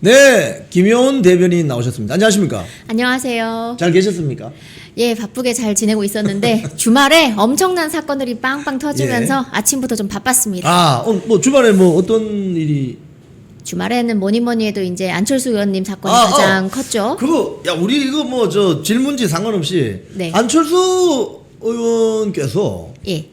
네, 김효은 대변인 나오셨습니다. 안녕하십니까? 안녕하세요. 잘 계셨습니까? 예, 바쁘게 잘 지내고 있었는데 주말에 엄청난 사건들이 빵빵 터지면서 아침부터 좀 바빴습니다. 아, 뭐 주말에 뭐 어떤 일이? 주말에는 뭐니 해도 이제 안철수 의원님 사건이 가장 컸죠. 그거 야 우리 이거 뭐 저 질문지 상관없이 네. 안철수 의원께서 예.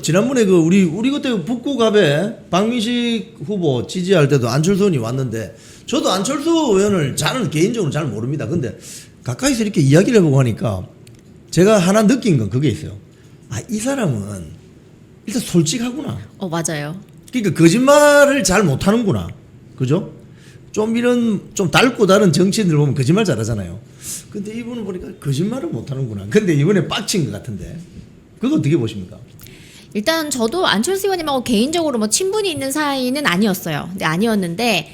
지난번에 그 우리 그때 북구갑에 박민식 후보 지지할 때도 안철수 의원이 왔는데 저도 안철수 의원을 저는 개인적으로 잘 모릅니다. 근데 가까이서 이렇게 이야기를 해보고 하니까 제가 하나 느낀 건 그게 있어요. 아, 이 사람은 일단 솔직하구나. 맞아요. 그러니까 거짓말을 잘 못하는구나. 그죠? 좀 이런 좀 닳고 다른 정치인들 보면 거짓말 잘하잖아요. 근데 이분은 보니까 거짓말을 못하는구나. 근데 이번에 빡친 것 같은데 그거 어떻게 보십니까? 일단 저도 안철수 의원님하고 개인적으로 뭐 친분이 있는 사이는 아니었어요. 근데 아니었는데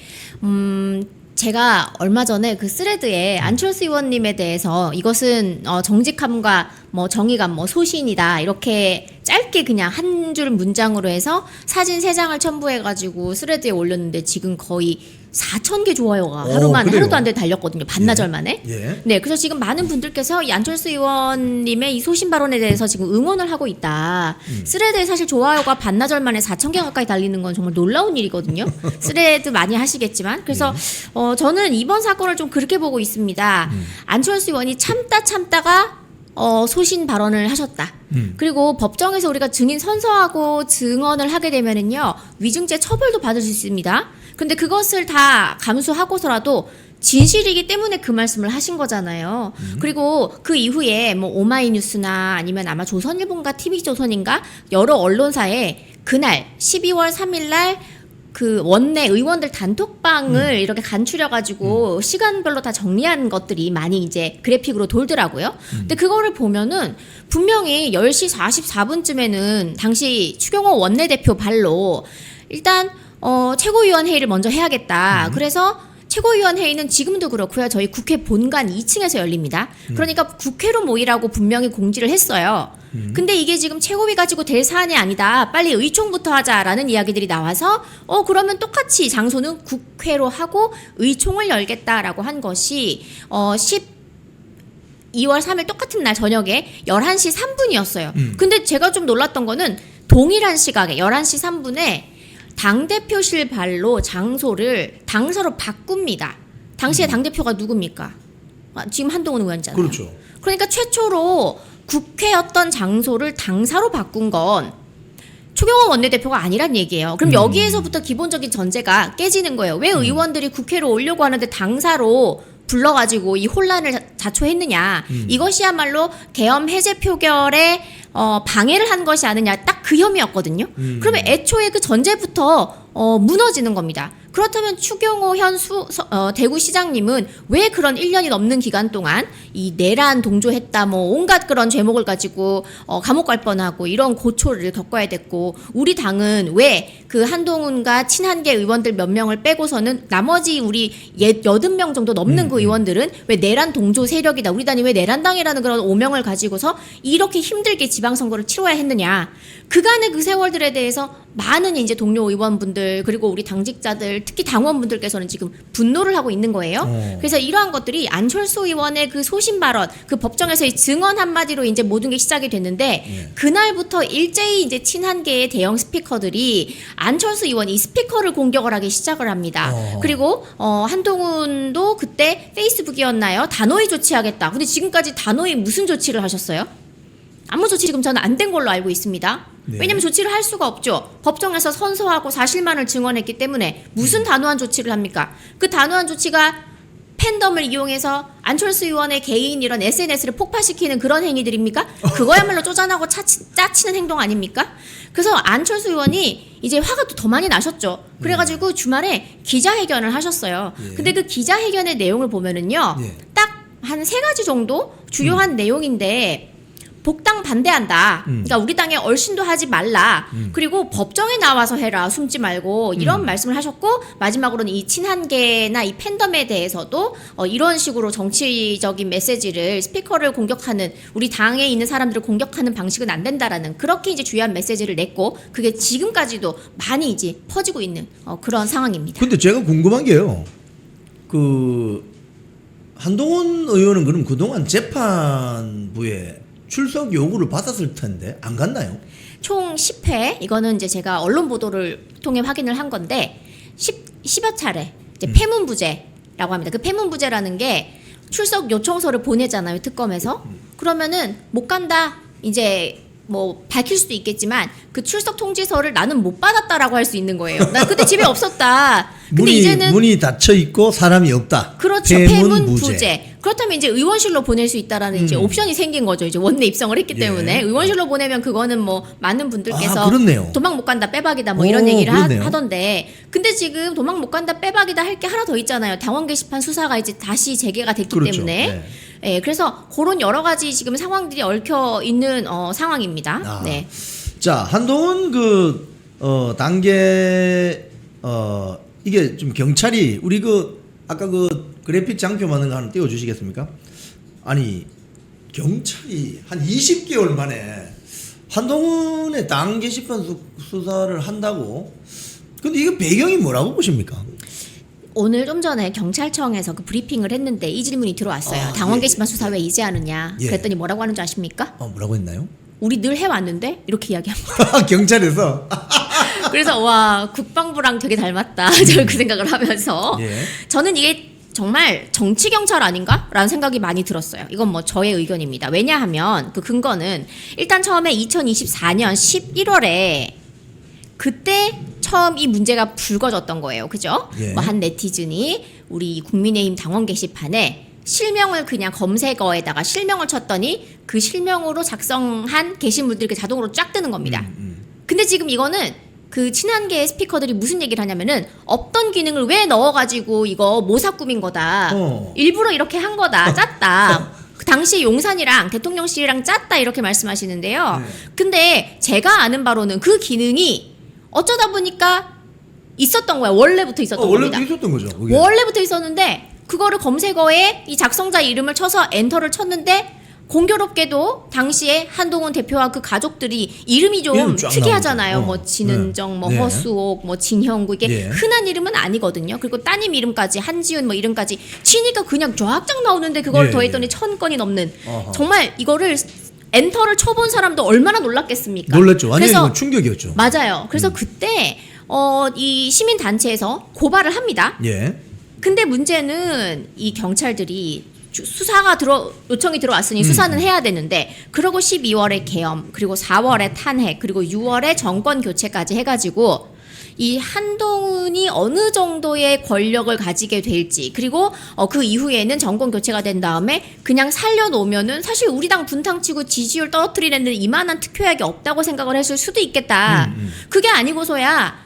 제가 얼마 전에 그 스레드에 안철수 의원님에 대해서 이것은 정직함과 뭐 정의감, 뭐 소신이다 이렇게 짧게 그냥 한 줄 문장으로 해서 사진 3장을 첨부해가지고 스레드에 올렸는데 지금 거의 4,000개 좋아요가 하루도 안 돼 달렸거든요. 반나절 만에. 예. 네, 그래서 지금 많은 분들께서 이 안철수 의원님의 이 소신 발언에 대해서 지금 응원을 하고 있다. 스레드에 사실 좋아요가 반나절 만에 4,000개 가까이 달리는 건 정말 놀라운 일이거든요. 스레드 많이 하시겠지만. 그래서 저는 이번 사건을 좀 그렇게 보고 있습니다. 안철수 의원이 참다가 소신 발언을 하셨다. 그리고 법정에서 우리가 증인 선서하고 증언을 하게 되면은요, 위증죄 처벌도 받을 수 있습니다. 근데 그것을 다 감수하고서라도 진실이기 때문에 그 말씀을 하신 거잖아요. 그리고 그 이후에 뭐 오마이뉴스나 아니면 아마 조선일보인가 TV조선인가 여러 언론사에 그날 12월 3일 날 그 원내 의원들 단톡방을 이렇게 간추려가지고 시간별로 다 정리한 것들이 많이 이제 그래픽으로 돌더라고요. 근데 그거를 보면은 분명히 10시 44분쯤에는 당시 추경호 원내대표 발로 일단 최고위원회의를 먼저 해야겠다. 그래서 최고위원회의는 지금도 그렇고요. 저희 국회 본관 2층에서 열립니다. 그러니까 국회로 모이라고 분명히 공지를 했어요. 근데 이게 지금 최고위 가지고 될 사안이 아니다. 빨리 의총부터 하자라는 이야기들이 나와서 그러면 똑같이 장소는 국회로 하고 의총을 열겠다라고 한 것이 12월 3일 똑같은 날 저녁에 11시 3분이었어요. 근데 제가 좀 놀랐던 거는 동일한 시각에 11시 3분에 당대표실 발로 장소를 당사로 바꿉니다. 당시에 당대표가 누굽니까? 지금 한동훈 의원이잖아요. 그렇죠. 그러니까 최초로 국회였던 장소를 당사로 바꾼 건 추경호 원내대표가 아니란 얘기예요. 그럼 여기에서부터 기본적인 전제가 깨지는 거예요. 왜 의원들이 국회로 오려고 하는데 당사로 불러가지고 이 혼란을 자초했느냐. 이것이야말로 계엄 해제 표결에 방해를 한 것이 아니냐. 딱 그 혐의였거든요. 그러면 애초에 그 전제부터 무너지는 겁니다. 그렇다면 추경호 현 대구시장님은 왜 그런 1년이 넘는 기간 동안 이 내란 동조했다 뭐 온갖 그런 죄목을 가지고 감옥 갈 뻔하고 이런 고초를 겪어야 됐고 우리 당은 왜 그 한동훈과 친한계 의원들 몇 명을 빼고서는 나머지 우리 80명 정도 넘는 그 의원들은 왜 내란 동조 세력이다 우리 당이 왜 내란당이라는 그런 오명을 가지고서 이렇게 힘들게 지방선거를 치러야 했느냐. 그간의 그 세월들에 대해서 많은 이제 동료 의원분들 그리고 우리 당직자들 특히 당원분들께서는 지금 분노를 하고 있는 거예요. 그래서 이러한 것들이 안철수 의원의 그 소신 발언, 그 법정에서의 증언 한마디로 이제 모든 게 시작이 됐는데 그날부터 일제히 이제 친한계의 대형 스피커들이 안철수 의원이 이 스피커를 공격을 하기 시작을 합니다. 그리고 한동훈도 그때 페이스북이었나요? 단호히 조치하겠다. 근데 지금까지 단호히 무슨 조치를 하셨어요? 아무 조치 지금 저는 안 된 걸로 알고 있습니다. 네. 왜냐하면 조치를 할 수가 없죠. 법정에서 선서하고 사실만을 증언했기 때문에 무슨 단호한 조치를 합니까? 그 단호한 조치가 팬덤을 이용해서 안철수 의원의 개인 이런 SNS를 폭파시키는 그런 행위들입니까? 그거야말로 쪼잔하고 짜치는 행동 아닙니까? 그래서 안철수 의원이 이제 화가 또 더 많이 나셨죠. 그래가지고 주말에 기자회견을 하셨어요. 근데 그 기자회견의 내용을 보면은요. 딱 한 3가지 정도 주요한 내용인데 복당 반대한다. 그러니까 우리 당에 얼씬도 하지 말라. 그리고 법정에 나와서 해라. 숨지 말고 이런 말씀을 하셨고 마지막으로는 이 친한계나 이 팬덤에 대해서도 이런 식으로 정치적인 메시지를 스피커를 공격하는 우리 당에 있는 사람들을 공격하는 방식은 안 된다라는 그렇게 이제 주요한 메시지를 냈고 그게 지금까지도 많이 이제 퍼지고 있는 그런 상황입니다. 근데 제가 궁금한 게요. 한동훈 의원은 그럼 그동안 재판부에 출석 요구를 받았을 텐데 안 갔나요? 총 10회 이거는 이제 제가 언론 보도를 통해 확인을 한 건데 10여 차례 이제 패문부제라고 합니다. 그 패문부제라는 게 출석 요청서를 보내잖아요. 특검에서. 그러면은 못 간다. 이제 뭐 밝힐 수도 있겠지만 그 출석 통지서를 나는 못 받았다라고 할 수 있는 거예요. 나 그때 집에 없었다. 근데 이제는 문이 닫혀 있고 사람이 없다. 그렇죠. 패문부제. 그렇다면 이제 의원실로 보낼 수 있다라는 이제 옵션이 생긴 거죠. 이제 원내 입성을 했기 때문에 의원실로 보내면 그거는 뭐 많은 분들께서 도망 못 간다 빼박이다 뭐 이런 얘기를 하던데 근데 지금 도망 못 간다 빼박이다 할 게 하나 더 있잖아요. 당원 게시판 수사가 이제 다시 재개가 됐기 때문에 예, 그래서 그런 여러 가지 지금 상황들이 얽혀 있는 상황입니다. 네. 자, 한동훈 단계 이게 좀 경찰이 우리 아까 그래픽 장표 만든 거 하나 띄워 주시겠습니까? 아니, 경찰이 한 20개월 만에 한동훈의 당 게시판 수사를 한다고? 근데 이거 배경이 뭐라고 보십니까? 오늘 좀 전에 경찰청에서 그 브리핑을 했는데 이 질문이 들어왔어요. 당원 게시판 수사 왜 이제 하느냐? 그랬더니 뭐라고 하는 줄 아십니까? 뭐라고 했나요? 우리 늘 해왔는데 이렇게 이야기합니다. 경찰에서. 그래서 와 국방부랑 되게 닮았다. 저는 그 생각을 하면서 저는 이게 정말 정치 경찰 아닌가라는 생각이 많이 들었어요. 이건 뭐 저의 의견입니다. 왜냐하면 그 근거는 일단 처음에 2024년 11월에 그때 처음 이 문제가 불거졌던 거예요. 그죠? 뭐 한 네티즌이 우리 국민의힘 당원 게시판에 실명을 그냥 검색어에다가 실명을 쳤더니 그 실명으로 작성한 게시물들이 이렇게 자동으로 쫙 뜨는 겁니다. 근데 지금 이거는 그 친한계의 스피커들이 무슨 얘기를 하냐면은 없던 기능을 왜 넣어가지고 이거 모사 꾸민 거다. 일부러 이렇게 한 거다. 짰다. 그 당시 용산이랑 대통령실이랑 짰다 이렇게 말씀하시는데요. 근데 제가 아는 바로는 그 기능이 어쩌다 보니까 있었던 거야. 원래부터 있었던 겁니다. 원래부터 있었던 거죠. 그게. 원래부터 있었는데 그거를 검색어에 이 작성자 이름을 쳐서 엔터를 쳤는데 공교롭게도 당시에 한동훈 대표와 그 가족들이 이름이 좀 특이하잖아요. 뭐 진은정, 뭐 허수옥, 뭐 진형구 이게 흔한 이름은 아니거든요. 그리고 따님 이름까지 한지훈 뭐 이름까지 치니까 그냥 쫙쫙 나오는데 그걸 더했더니 1000건이 넘는 정말 이거를 엔터를 쳐본 사람도 얼마나 놀랐겠습니까? 놀랐죠. 완전히 충격이었죠. 맞아요. 그래서 그때 이 시민 단체에서 고발을 합니다. 근데 문제는 이 경찰들이 수사가 요청이 들어왔으니 수사는 해야 되는데 그러고 12월에 계엄 그리고 4월에 탄핵 그리고 6월에 정권 교체까지 해가지고 이 한동훈이 어느 정도의 권력을 가지게 될지 그리고 그 이후에는 정권 교체가 된 다음에 그냥 살려놓으면은 사실 우리 당 분탕치고 지지율 떨어뜨리는 이만한 특효약이 없다고 생각을 했을 수도 있겠다. 그게 아니고서야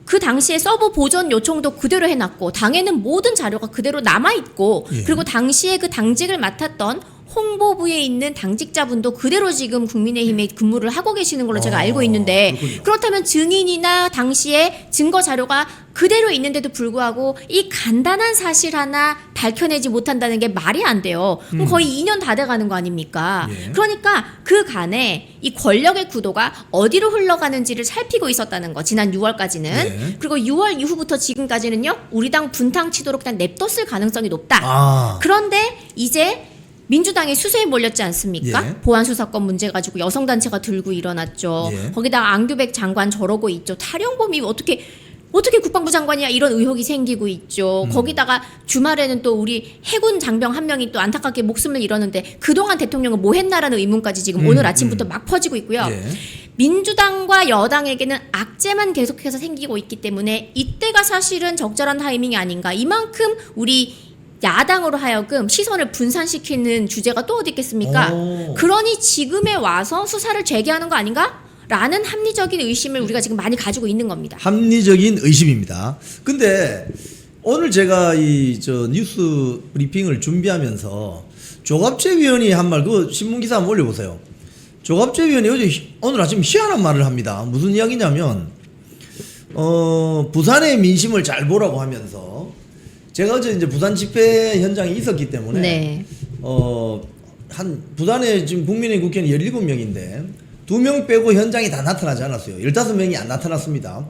그 당시에 서버 보존 요청도 그대로 해놨고 당에는 모든 자료가 그대로 남아있고 그리고 당시에 그 당직을 맡았던 홍보부에 있는 당직자분도 그대로 지금 국민의힘에 근무를 하고 계시는 걸로 제가 알고 있는데 그렇군요. 그렇다면 증인이나 당시에 증거 자료가 그대로 있는데도 불구하고 이 간단한 사실 하나 밝혀내지 못한다는 게 말이 안 돼요. 그럼 거의 2년 다 돼가는 거 아닙니까? 그러니까 그 간에 이 권력의 구도가 어디로 흘러가는지를 살피고 있었다는 거 지난 6월까지는 그리고 6월 이후부터 지금까지는요 우리 당 분탕치도록 그냥 냅뒀을 가능성이 높다. 그런데 이제 민주당이 수세에 몰렸지 않습니까? 보안수사권 문제 가지고 여성단체가 들고 일어났죠. 거기다가 안규백 장관 저러고 있죠. 탈영범이 어떻게 국방부 장관이야 이런 의혹이 생기고 있죠. 거기다가 주말에는 또 우리 해군 장병 한 명이 또 안타깝게 목숨을 잃었는데 그동안 대통령은 뭐 했나라는 의문까지 지금 오늘 아침부터 막 퍼지고 있고요. 민주당과 여당에게는 악재만 계속해서 생기고 있기 때문에 이때가 사실은 적절한 타이밍이 아닌가. 이만큼 우리 야당으로 하여금 시선을 분산시키는 주제가 또 어디 있겠습니까? 그러니 지금에 와서 수사를 재개하는 거 아닌가? 라는 합리적인 의심을 우리가 지금 많이 가지고 있는 겁니다. 합리적인 의심입니다. 근데 오늘 제가 뉴스 브리핑을 준비하면서 조갑재 위원이 한 말, 그 신문기사 한번 올려보세요. 조갑재 위원이 오늘 아침 희한한 말을 합니다. 무슨 이야기냐면 부산의 민심을 잘 보라고 하면서 제가 어제 이제 부산 집회 현장에 있었기 때문에 네. 한 부산에 지금 국민의힘 국회의원 17명인데 2명 빼고 현장에 다 나타나지 않았어요. 15명이 안 나타났습니다.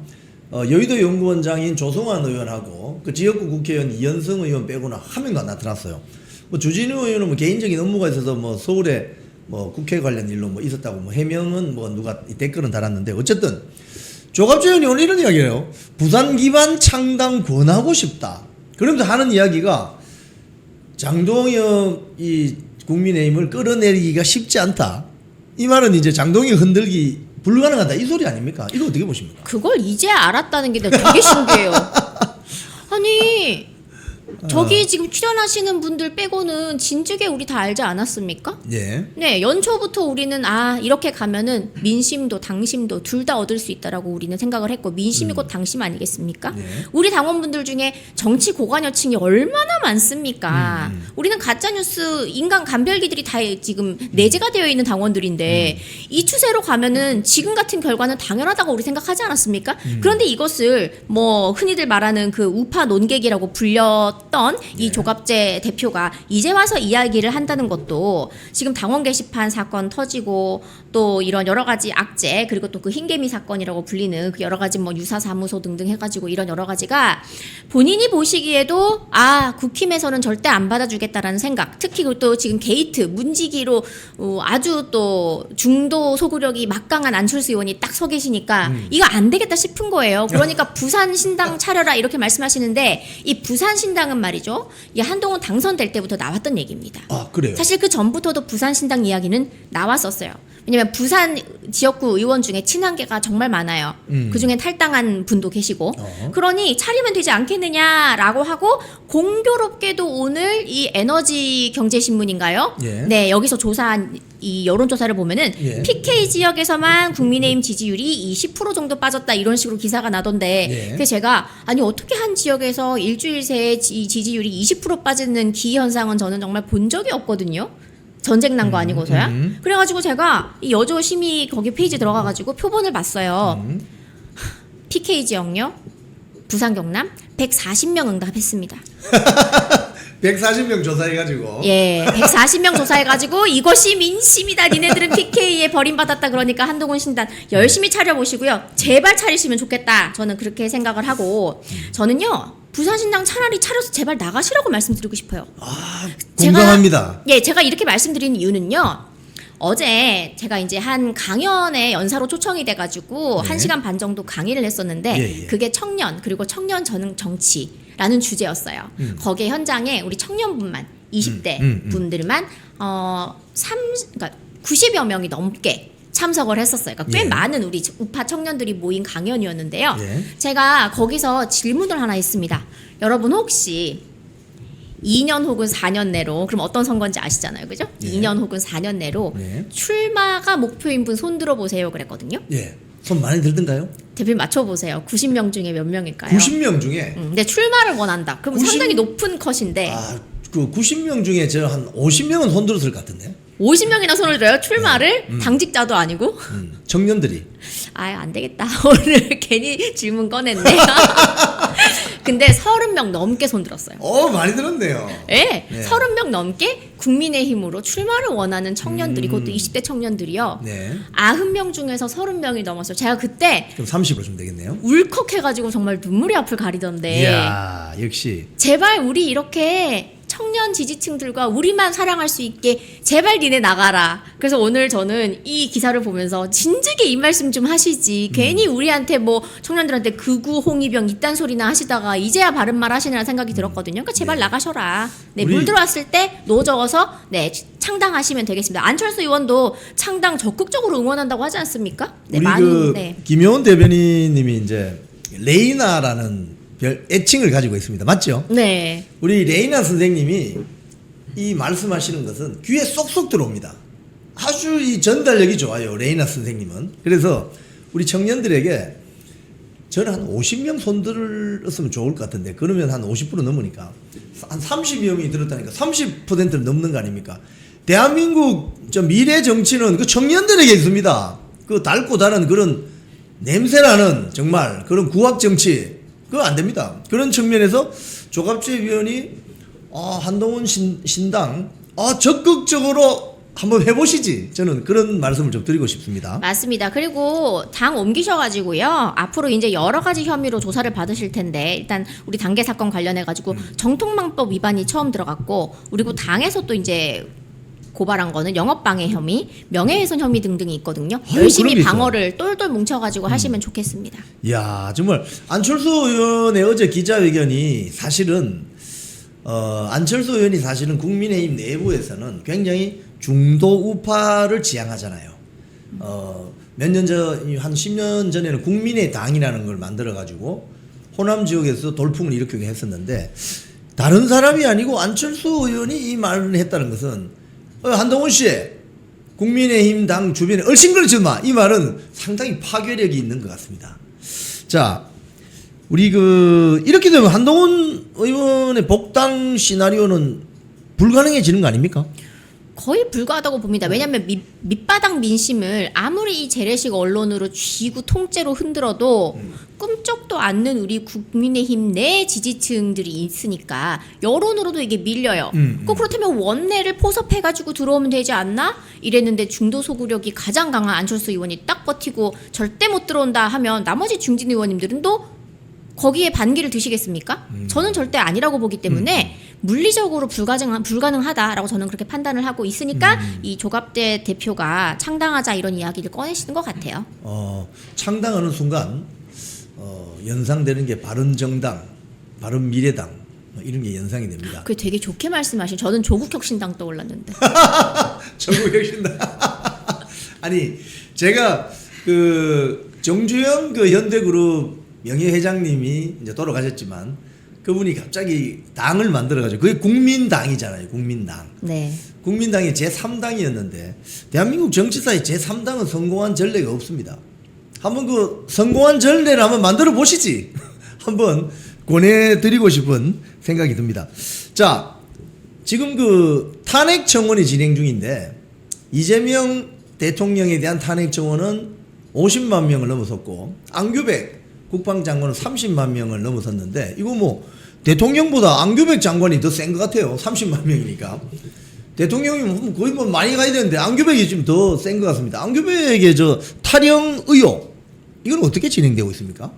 여의도 연구원장인 조성환 의원하고 그 지역구 국회의원 이현성 의원 빼고는 한 명도 안 나타났어요. 뭐 주진우 의원은 뭐 개인적인 업무가 있어서 뭐 서울에 뭐 국회 관련 일로 뭐 있었다고 뭐 해명은 뭐 누가 댓글은 달았는데 어쨌든 조갑재 의원이 오늘 이런 이야기예요. 부산 기반 창당 권하고 싶다. 그러면서 하는 이야기가 장동혁 이 국민의힘을 끌어내리기가 쉽지 않다. 이 말은 이제 장동혁 흔들기 불가능하다 이 소리 아닙니까? 이거 어떻게 보십니까? 그걸 이제 알았다는 게 되게 신기해요. 아니 저기 지금 출연하시는 분들 빼고는 진즉에 우리 다 알지 않았습니까? 예. 네, 연초부터 우리는 이렇게 가면은 민심도 당심도 둘 다 얻을 수 있다라고 우리는 생각을 했고 민심이 곧 당심 아니겠습니까? 네. 우리 당원분들 중에 정치 고관여층이 얼마나 많습니까? 우리는 가짜뉴스 인간 간별기들이 다 지금 내재가 되어 있는 당원들인데 이 추세로 가면은 지금 같은 결과는 당연하다고 우리 생각하지 않았습니까? 그런데 이것을 뭐 흔히들 말하는 그 우파 논객이라고 불렸던 이 조갑재 대표가 이제 와서 이야기를 한다는 것도 지금 당원 게시판 사건 터지고 또 이런 여러 가지 악재 그리고 또 그 흰개미 사건이라고 불리는 그 여러 가지 뭐 유사사무소 등등 해가지고 이런 여러 가지가 본인이 보시기에도 국힘에서는 절대 안 받아주겠다라는 생각 특히 또 지금 게이트 문지기로 아주 또 중도 소구력이 막강한 안철수 의원이 딱 서 계시니까 이거 안 되겠다 싶은 거예요. 그러니까 부산 신당 차려라 이렇게 말씀하시는데 이 부산 신당은 말이죠. 이 한동훈 당선될 때부터 나왔던 얘기입니다. 아, 그래요? 사실 그 전부터도 부산 신당 이야기는 나왔었어요. 왜냐면 부산 지역구 의원 중에 친한계가 정말 많아요. 그중에 탈당한 분도 계시고. 그러니 차리면 되지 않겠느냐라고 하고 공교롭게도 오늘 이 에너지 경제신문인가요? 예. 네, 여기서 조사한 이 여론조사를 보면은 예. PK 지역에서만 국민의힘 지지율이 20% 정도 빠졌다 이런 식으로 기사가 나던데 예. 그래서 제가 아니 어떻게 한 지역에서 일주일 새에 지지율이 20% 빠지는 기현상은 저는 정말 본 적이 없거든요. 전쟁 난 거 아니고서야. 그래가지고 제가 이 여조심의 거기 페이지 들어가가지고 표본을 봤어요. PK 지역요. 부산 경남 140명 응답했습니다. 140명 조사해가지고. 예, 140명 조사해가지고 이것이 민심이다. 니네들은 PK에 버림받았다. 그러니까 한동훈 신당 열심히 차려보시고요. 제발 차리시면 좋겠다. 저는 그렇게 생각을 하고 저는요. 부산 신당 차라리 차려서 제발 나가시라고 말씀드리고 싶어요. 공감합니다. 제가 이렇게 말씀드리는 이유는요. 어제 제가 이제 한 강연에 연사로 초청이 돼가지고 네. 1시간 반 정도 강의를 했었는데 예. 그게 청년 그리고 청년 전응 정치라는 주제였어요. 거기에 현장에 우리 청년분만 20대 분들만 그러니까 90여 명이 넘게 참석을 했었어요. 그러니까 꽤 예. 많은 우리 우파 청년들이 모인 강연이었는데요. 예. 제가 거기서 질문을 하나 했습니다. 여러분 혹시 2년 혹은 4년 내로 그럼 어떤 선거인지 아시잖아요. 그죠? 예. 2년 혹은 4년 내로 예. 출마가 목표인 분 손 들어보세요 그랬거든요. 예. 손 많이 들던가요? 대표님 맞춰보세요. 90명 중에 몇 명일까요? 90명 중에. 근데 출마를 원한다. 그럼 90? 상당히 높은 컷인데 그 90명 중에 저 한 50명은 손 들었을 것 같은데. 50명이나 손을 들어요. 출마를 당직자도 아니고. 청년들이. 안 되겠다. 오늘 괜히 질문 꺼냈네. 근데 30명 넘게 손 들었어요. 많이 들었네요. 예, 네. 30명 넘게 국민의힘으로 출마를 원하는 청년들이 그것도 20대 청년들이요. 네. 90명 중에서 30명이 넘었어요. 제가 그때 그럼 30으로 좀 되겠네요. 울컥해가지고 정말 눈물이 앞을 가리던데 이야, 역시. 제발 우리 이렇게 청년 지지층들과 우리만 사랑할 수 있게 제발 니네 나가라. 그래서 오늘 저는 이 기사를 보면서 진즉에 이 말씀 좀 하시지. 괜히 우리한테 뭐 청년들한테 극우 홍위병 이딴 소리나 하시다가 이제야 바른 말 하시느라 생각이 들었거든요. 그러니까 제발 나가셔라. 네, 물 들어왔을 때 노적어서 창당하시면 되겠습니다. 안철수 의원도 창당 적극적으로 응원한다고 하지 않습니까? 네, 우리 김효은 대변인님이 이제 레이나라는 애칭을 가지고 있습니다. 맞죠? 네. 우리 레이나 선생님이 이 말씀하시는 것은 귀에 쏙쏙 들어옵니다. 아주 이 전달력이 좋아요. 레이나 선생님은. 그래서 우리 청년들에게 저는 한 50명 손들었으면 좋을 것 같은데 그러면 한 50% 넘으니까 한 30명이 들었다니까 30%를 넘는 거 아닙니까? 대한민국 저 미래 정치는 그 청년들에게 있습니다. 그 달고 다른 그런 냄새나는 정말 그런 구악 정치 그거 안 됩니다. 그런 측면에서 조갑재 위원이 한동훈 신당 적극적으로 한번 해보시지. 저는 그런 말씀을 좀 드리고 싶습니다. 맞습니다. 그리고 당 옮기셔가지고요. 앞으로 이제 여러 가지 혐의로 조사를 받으실 텐데 일단 우리 단계 사건 관련해가지고 정통망법 위반이 처음 들어갔고 그리고 당에서 또 이제 고발한 거는 영업방해 혐의, 명예훼손 혐의 등등이 있거든요. 그런 열심히 게 있어요. 방어를 똘똘 뭉쳐가지고 하시면 좋겠습니다. 이야 정말 안철수 의원의 어제 기자회견이 사실은 안철수 의원이 사실은 국민의힘 내부에서는 굉장히 중도 우파를 지향하잖아요. 몇 년 전, 한 10년 전에는 국민의당이라는 걸 만들어가지고 호남 지역에서 돌풍을 일으키게 했었는데 다른 사람이 아니고 안철수 의원이 이 말을 했다는 것은 한동훈 씨 국민의힘 당 주변에 얼씬거리지 마. 이 말은 상당히 파괴력이 있는 것 같습니다. 자, 우리 이렇게 되면 한동훈 의원의 복당 시나리오는 불가능해지는 거 아닙니까? 거의 불가하다고 봅니다. 왜냐하면 밑바닥 민심을 아무리 이 재래식 언론으로 쥐고 통째로 흔들어도 꿈쩍도 않는 우리 국민의힘 내 지지층들이 있으니까 여론으로도 이게 밀려요. 그렇다면 원내를 포섭해가지고 들어오면 되지 않나? 이랬는데 중도 소구력이 가장 강한 안철수 의원이 딱 버티고 절대 못 들어온다 하면 나머지 중진 의원님들은 또 거기에 반기를 드시겠습니까? 저는 절대 아니라고 보기 때문에 물리적으로 불가능하다라고 저는 그렇게 판단을 하고 있으니까 이 조갑재 대표가 창당하자 이런 이야기를 꺼내시는 것 같아요. 창당하는 순간 연상되는 게 바른정당, 바른미래당 이런 게 연상이 됩니다. 그게 되게 좋게 말씀하신. 저는 조국혁신당 떠올랐는데. 조국혁신당. 아니 제가 정주영 현대그룹 명예회장님이 이제 돌아가셨지만 그분이 갑자기 당을 만들어가지고 그게 국민당이잖아요. 국민당. 네. 국민당이 제3당이었는데 대한민국 정치사에 제3당은 성공한 전례가 없습니다. 한번 성공한 전례를 한번 만들어 보시지. 한번 권해드리고 싶은 생각이 듭니다. 자, 지금 탄핵 청원이 진행 중인데 이재명 대통령에 대한 탄핵 청원은 50만 명을 넘어섰고 안규백 국방장관은 30만 명을 넘어섰는데 이거 대통령보다 안규백 장관이 더 센 것 같아요. 30만 명이니까. 대통령이 거의 많이 가야 되는데 안규백이 좀 더 센 것 같습니다. 안규백의 탈영 의혹 이건 어떻게 진행되고 있습니까?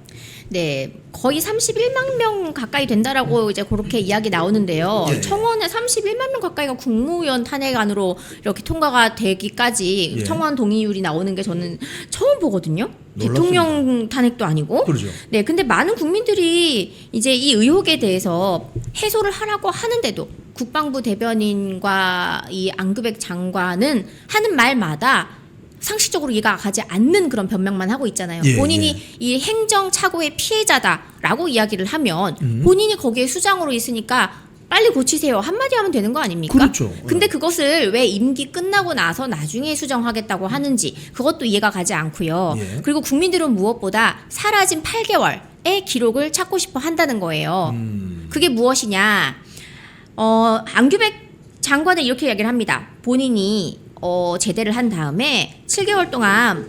네, 거의 31만 명 가까이 된다라고 이제 그렇게 이야기 나오는데요. 예. 청원에 31만 명 가까이가 국무위원 탄핵안으로 이렇게 통과가 되기까지 예. 청원 동의율이 나오는 게 저는 처음 보거든요. 놀랍습니다. 대통령 탄핵도 아니고. 그렇죠. 네, 근데 많은 국민들이 이제 이 의혹에 대해서 해소를 하라고 하는데도 국방부 대변인과 이 안규백 장관은 하는 말마다 상식적으로 이해가 가지 않는 그런 변명만 하고 있잖아요. 예, 본인이 예. 이 행정착오의 피해자다라고 이야기를 하면 본인이 거기에 수장으로 있으니까 빨리 고치세요 한마디 하면 되는 거 아닙니까? 그렇죠. 근데 그것을 왜 임기 끝나고 나서 나중에 수정하겠다고 하는지 그것도 이해가 가지 않고요. 예. 그리고 국민들은 무엇보다 사라진 8개월의 기록을 찾고 싶어 한다는 거예요. 그게 무엇이냐? 안규백 장관은 이렇게 이야기를 합니다. 본인이 제대를 한 다음에 7개월 동안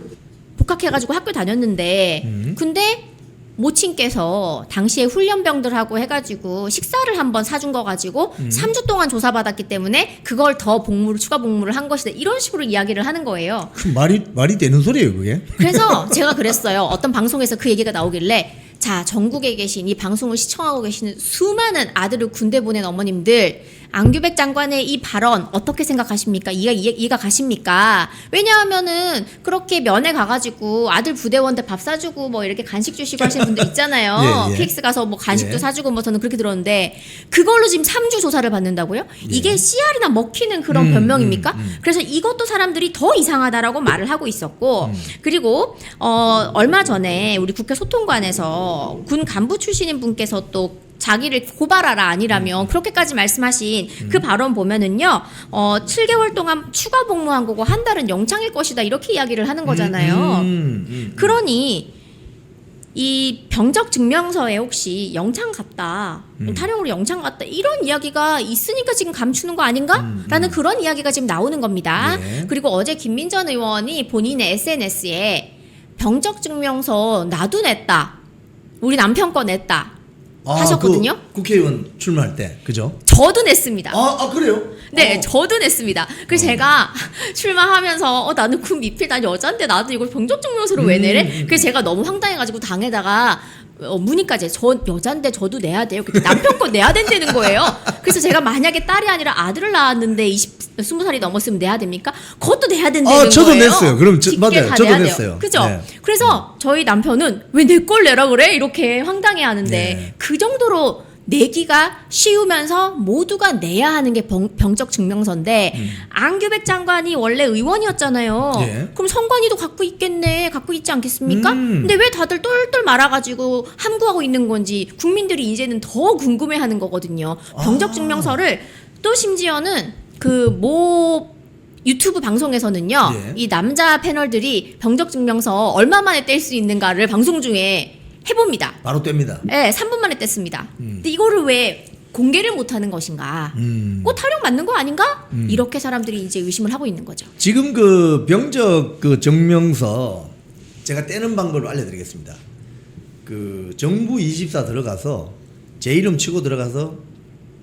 복학해가지고 학교 다녔는데 근데 모친께서 당시에 훈련병들하고 해가지고 식사를 한번 사준 거 가지고 3주 동안 조사받았기 때문에 그걸 더 추가 복무를 한 것이다. 이런 식으로 이야기를 하는 거예요. 말이 되는 소리예요, 그게? 그래서 제가 그랬어요. 어떤 방송에서 그 얘기가 나오길래 자, 전국에 계신 이 방송을 시청하고 계시는 수많은 아들을 군대 보낸 어머님들 안규백 장관의 이 발언 어떻게 생각하십니까? 이해가 가십니까? 왜냐하면은 그렇게 면회 가가지고 아들 부대원들 밥 사주고 뭐 이렇게 간식 주시고 하시는 분들 있잖아요. 예, 예. PX 가서 뭐 간식도 예. 사주고 뭐 저는 그렇게 들었는데 그걸로 지금 3주 조사를 받는다고요? 이게 CR이나 먹히는 그런 변명입니까? 그래서 이것도 사람들이 더 이상하다라고 말을 하고 있었고 그리고 얼마 전에 우리 국회 소통관에서 군 간부 출신인 분께서 또 자기를 고발하라 아니라면 그렇게까지 말씀하신 그 발언 보면은요 7개월 동안 추가 복무한 거고 한 달은 영창일 것이다 이렇게 이야기를 하는 거잖아요. 그러니 이 병적 증명서에 혹시 영창 갔다, 타령으로 영창 갔다 이런 이야기가 있으니까 지금 감추는 거 아닌가?라는 그런 이야기가 지금 나오는 겁니다. 네. 그리고 어제 김민전 의원이 본인의 SNS에 병적 증명서 나도 냈다, 우리 남편 거 냈다 하셨거든요. 그 국회의원 출마할 때 그죠? 저도 냈습니다. 그래요? 네, 저도 냈습니다. 그래서 제가 출마하면서 나는 군 미필, 난 여잔데 나도 이걸 병적증명서를 왜 내래? 그래서 제가 너무 황당해가지고 당에다가 문의까지 저 여잔데 저도 내야 돼요. 그때 남편 거 내야 된다는 거예요. 그래서 제가 만약에 딸이 아니라 아들을 낳았는데 20살이 넘었으면 내야 됩니까? 그것도 내야 된다는 저도 거예요. 냈어요. 그럼 직계 맞아요. 다 저도 내야 돼요. 냈어요. 그죠? 네. 그래서 저희 남편은 왜 내 걸 내라 그래? 이렇게 황당해하는데 네. 그 정도로 내기가 쉬우면서 모두가 내야 하는 게 병적 증명서인데 안규백 장관이 원래 의원이었잖아요. 예. 그럼 선관위도 갖고 있겠네, 갖고 있지 않겠습니까? 음. 근데 왜 다들 똘똘 말아가지고 함구하고 있는 건지 국민들이 이제는 더 궁금해하는 거거든요. 병적 증명서를 또 심지어는 그 모 유튜브 방송에서는요, 예. 이 남자 패널들이 병적 증명서 얼마 만에 뗄 수 있는가를 방송 중에 해봅니다. 바로 뗍니다. 네, 3분 만에 뗐습니다. 근데 이거를 왜 공개를 못하는 것인가? 꼭 타령 맞는 거 아닌가? 이렇게 사람들이 이제 의심을 하고 있는 거죠. 지금 그 병적 그 증명서 제가 떼는 방법을 알려드리겠습니다. 그 정부 24 들어가서 제 이름 치고 들어가서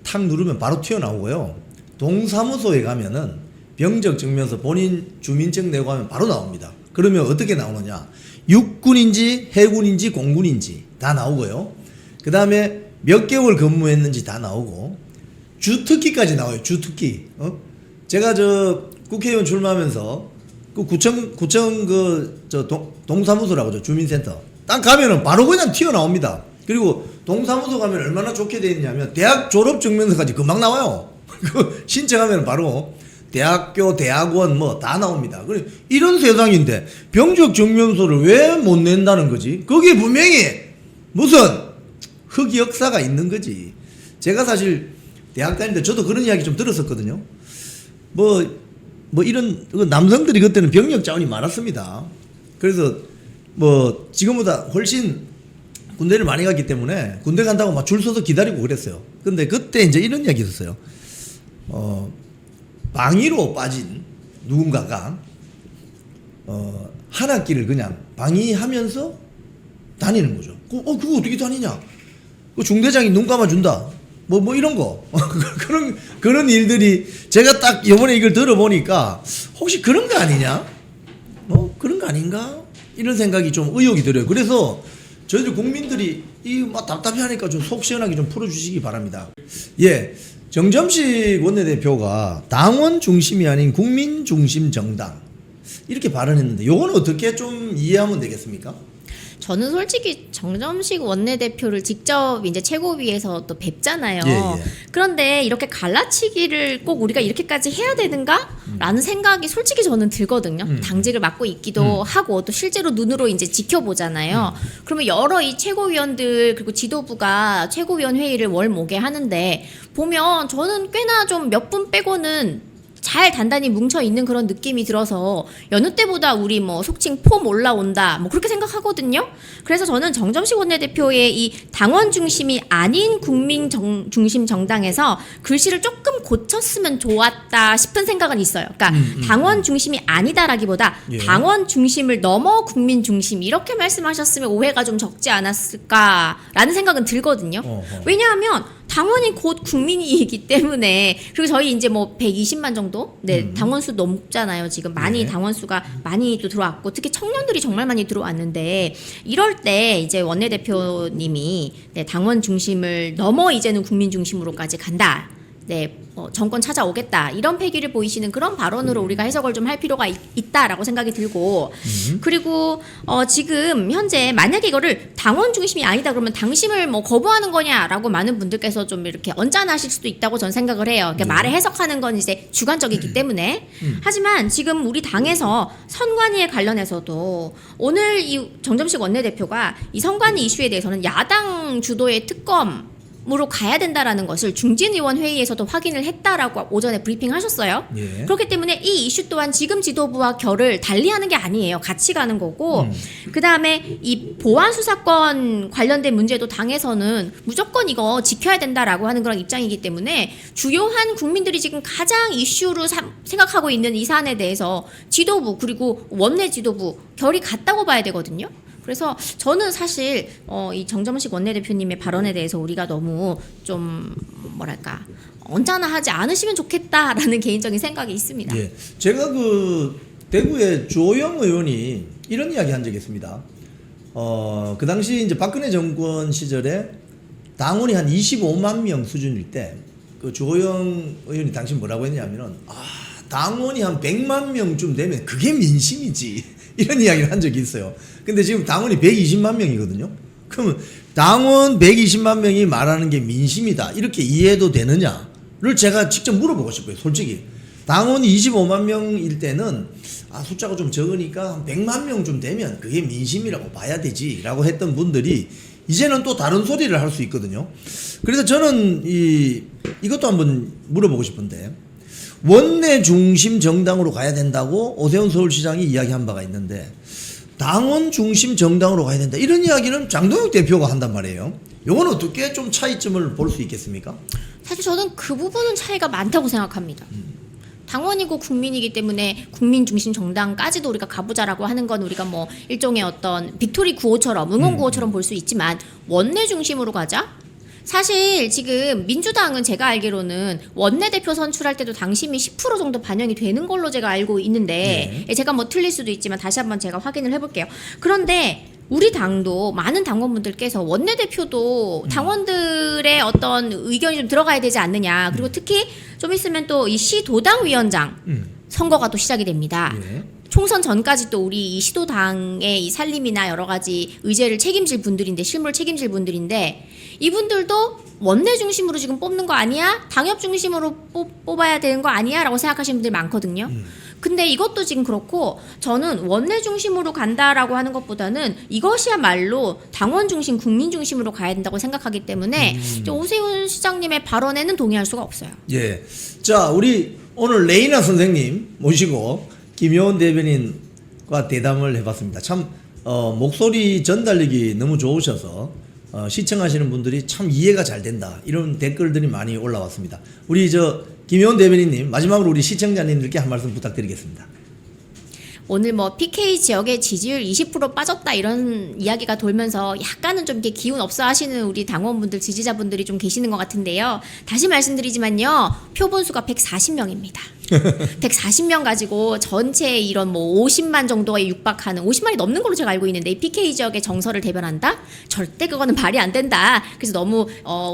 탁 누르면 바로 튀어나오고요. 동사무소에 가면은 병적 증명서 본인 주민증 내고 하면 바로 나옵니다. 그러면 어떻게 나오느냐? 육군인지 해군인지 공군인지 다 나오고요. 그 다음에 몇 개월 근무했는지 다 나오고 주특기까지 나와요. 주특기. 제가 저 국회의원 출마하면서 그 구청 동사무소라고 주민센터 딱 가면은 바로 그냥 튀어나옵니다. 그리고 동사무소 가면 얼마나 좋게 돼 있냐면 대학 졸업 증명서까지 금방 나와요. 그 신청하면 바로 대학교, 대학원 뭐 다 나옵니다. 그래 이런 세상인데 병적 증명서를 왜 못 낸다는 거지? 거기에 분명히 무슨 흑역사가 있는 거지. 제가 사실 대학 다닐 때 저도 그런 이야기 좀 들었었거든요. 뭐 이런 남성들이 그때는 병력 자원이 많았습니다. 그래서 뭐 지금보다 훨씬 군대를 많이 갔기 때문에 군대 간다고 막 줄 서서 기다리고 그랬어요. 근데 그때 이제 이런 이야기 있었어요. 방위로 빠진 누군가가 한 학기를 그냥 방위하면서 다니는 거죠. 그거 어떻게 다니냐? 그 중대장이 눈 감아준다. 뭐 이런 거. 그런 일들이 제가 딱 이번에 이걸 들어보니까 혹시 그런 거 아니냐? 그런 거 아닌가? 이런 생각이 좀 의혹이 들어요. 그래서 저희들 국민들이 막 답답해 하니까 좀 속 시원하게 좀 풀어주시기 바랍니다. 예. 정점식 원내대표가 당원 중심이 아닌 국민 중심 정당 이렇게 발언했는데 요거는 어떻게 좀 이해하면 되겠습니까? 저는 솔직히 정점식 원내대표를 직접 이제 최고위에서 또 뵙잖아요. 예. 그런데 이렇게 갈라치기를 꼭 우리가 이렇게까지 해야 되는가? 라는 생각이 솔직히 저는 들거든요. 당직을 맡고 있기도 하고 또 실제로 눈으로 이제 지켜보잖아요. 그러면 여러 이 최고위원들 그리고 지도부가 최고위원 회의를 월목에 하는데 보면 저는 꽤나 좀 몇 분 빼고는 잘 단단히 뭉쳐 있는 그런 느낌이 들어서 여느 때보다 우리 뭐 속칭 폼 올라온다 뭐 그렇게 생각하거든요. 그래서 저는 정점식 원내대표의 이 당원 중심이 아닌 국민 중심 정당에서 글씨를 조금 고쳤으면 좋았다 싶은 생각은 있어요. 그러니까 당원 중심이 아니다라기보다 예. 당원 중심을 넘어 국민 중심 이렇게 말씀하셨으면 오해가 좀 적지 않았을까라는 생각은 들거든요. 왜냐하면 당원이 곧 국민이기 때문에 그리고 저희 이제 뭐 120만 정도 당원수 넘잖아요. 지금 많이 네. 당원수가 많이 또 들어왔고 특히 청년들이 정말 많이 들어왔는데 이럴 때 이제 원내대표님이 당원 중심을 넘어 이제는 국민 중심으로까지 간다. 정권 찾아오겠다 이런 패기를 보이시는 그런 발언으로 우리가 해석을 좀 할 필요가 있다라고 생각이 들고 그리고 지금 현재 만약에 이거를 당원 중심이 아니다 그러면 당심을 뭐 거부하는 거냐라고 많은 분들께서 좀 이렇게 언짢아하실 수도 있다고 전 생각을 해요. 그러니까 말을 해석하는 건 이제 주관적이기 때문에 하지만 지금 우리 당에서 선관위에 관련해서도 오늘 이 정점식 원내대표가 이 선관위 이슈에 대해서는 야당 주도의 특검 중심으로 가야 된다라는 것을 중진의원 회의에서도 확인을 했다라고 오전에 브리핑하셨어요. 예. 그렇기 때문에 이 이슈 또한 지금 지도부와 결을 달리하는 게 아니에요. 같이 가는 거고 그 다음에 이 보안 수사권 관련된 문제도 당에서는 무조건 이거 지켜야 된다라고 하는 그런 입장이기 때문에 주요한 국민들이 지금 가장 이슈로 생각하고 있는 이 사안에 대해서 지도부 그리고 원내 지도부 결이 같다고 봐야 되거든요. 그래서 저는 사실 이 정점식 원내대표님의 발언에 대해서 우리가 너무 좀 뭐랄까 언짢아하지 않으시면 좋겠다라는 개인적인 생각이 있습니다. 예. 제가 그 대구의 주호영 의원이 이런 이야기 한 적이 있습니다. 그 당시 이제 박근혜 정권 시절에 당원이 한 25만 명 수준일 때 그 주호영 의원이 당시 뭐라고 했냐면은 당원이 한 100만 명쯤 되면 그게 민심이지. 이런 이야기를 한 적이 있어요. 근데 지금 당원이 120만 명이거든요. 그러면 당원 120만 명이 말하는 게 민심이다. 이렇게 이해해도 되느냐를 제가 직접 물어보고 싶어요. 솔직히. 당원이 25만 명일 때는 숫자가 좀 적으니까 한 100만 명쯤 되면 그게 민심이라고 봐야 되지 라고 했던 분들이 이제는 또 다른 소리를 할 수 있거든요. 그래서 저는 이것도 한번 물어보고 싶은데 원내 중심 정당으로 가야 된다고 오세훈 서울시장이 이야기한 바가 있는데 당원 중심 정당으로 가야 된다. 이런 이야기는 장동혁 대표가 한단 말이에요. 이건 어떻게 좀 차이점을 볼 수 있겠습니까? 사실 저는 그 부분은 차이가 많다고 생각합니다. 당원이고 국민이기 때문에 국민 중심 정당까지도 우리가 가보자라고 하는 건 우리가 뭐 일종의 어떤 빅토리 구호처럼 응원 구호처럼 볼 수 있지만 원내 중심으로 가자? 사실 지금 민주당은 제가 알기로는 원내대표 선출할 때도 당심이 10% 정도 반영이 되는 걸로 제가 알고 있는데 제가 뭐 틀릴 수도 있지만 다시 한번 제가 확인을 해볼게요. 그런데 우리 당도 많은 당원분들께서 원내대표도 당원들의 어떤 의견이 좀 들어가야 되지 않느냐. 그리고 특히 좀 있으면 또 이 시도당위원장 선거가 또 시작이 됩니다. 예. 총선 전까지 또 우리 이 시도당의 이 살림이나 여러 가지 의제를 책임질 분들인데 실무를 책임질 분들인데 이분들도 원내 중심으로 지금 뽑는 거 아니야? 당협 중심으로 뽑아야 되는 거 아니야? 라고 생각하시는 분들이 많거든요. 근데 이것도 지금 그렇고 저는 원내 중심으로 간다라고 하는 것보다는 이것이야말로 당원 중심, 국민 중심으로 가야 된다고 생각하기 때문에 오세훈 시장님의 발언에는 동의할 수가 없어요. 예. 자, 우리 오늘 레이나 선생님 모시고 김효원 대변인과 대담을 해봤습니다. 참 목소리 전달력이 너무 좋으셔서 시청하시는 분들이 참 이해가 잘 된다. 이런 댓글들이 많이 올라왔습니다. 우리 김효원 대변인님 마지막으로 우리 시청자님들께 한 말씀 부탁드리겠습니다. 오늘 뭐 PK 지역의 지지율 20% 빠졌다 이런 이야기가 돌면서 약간은 좀 이렇게 기운 없어 하시는 우리 당원분들, 지지자분들이 좀 계시는 것 같은데요. 다시 말씀드리지만요. 표본수가 140명입니다. 140명 가지고 전체 이런 뭐 50만 정도에 육박하는 50만이 넘는 걸로 제가 알고 있는데 이 PK 지역의 정서를 대변한다? 절대 그거는 말이 안 된다. 그래서 너무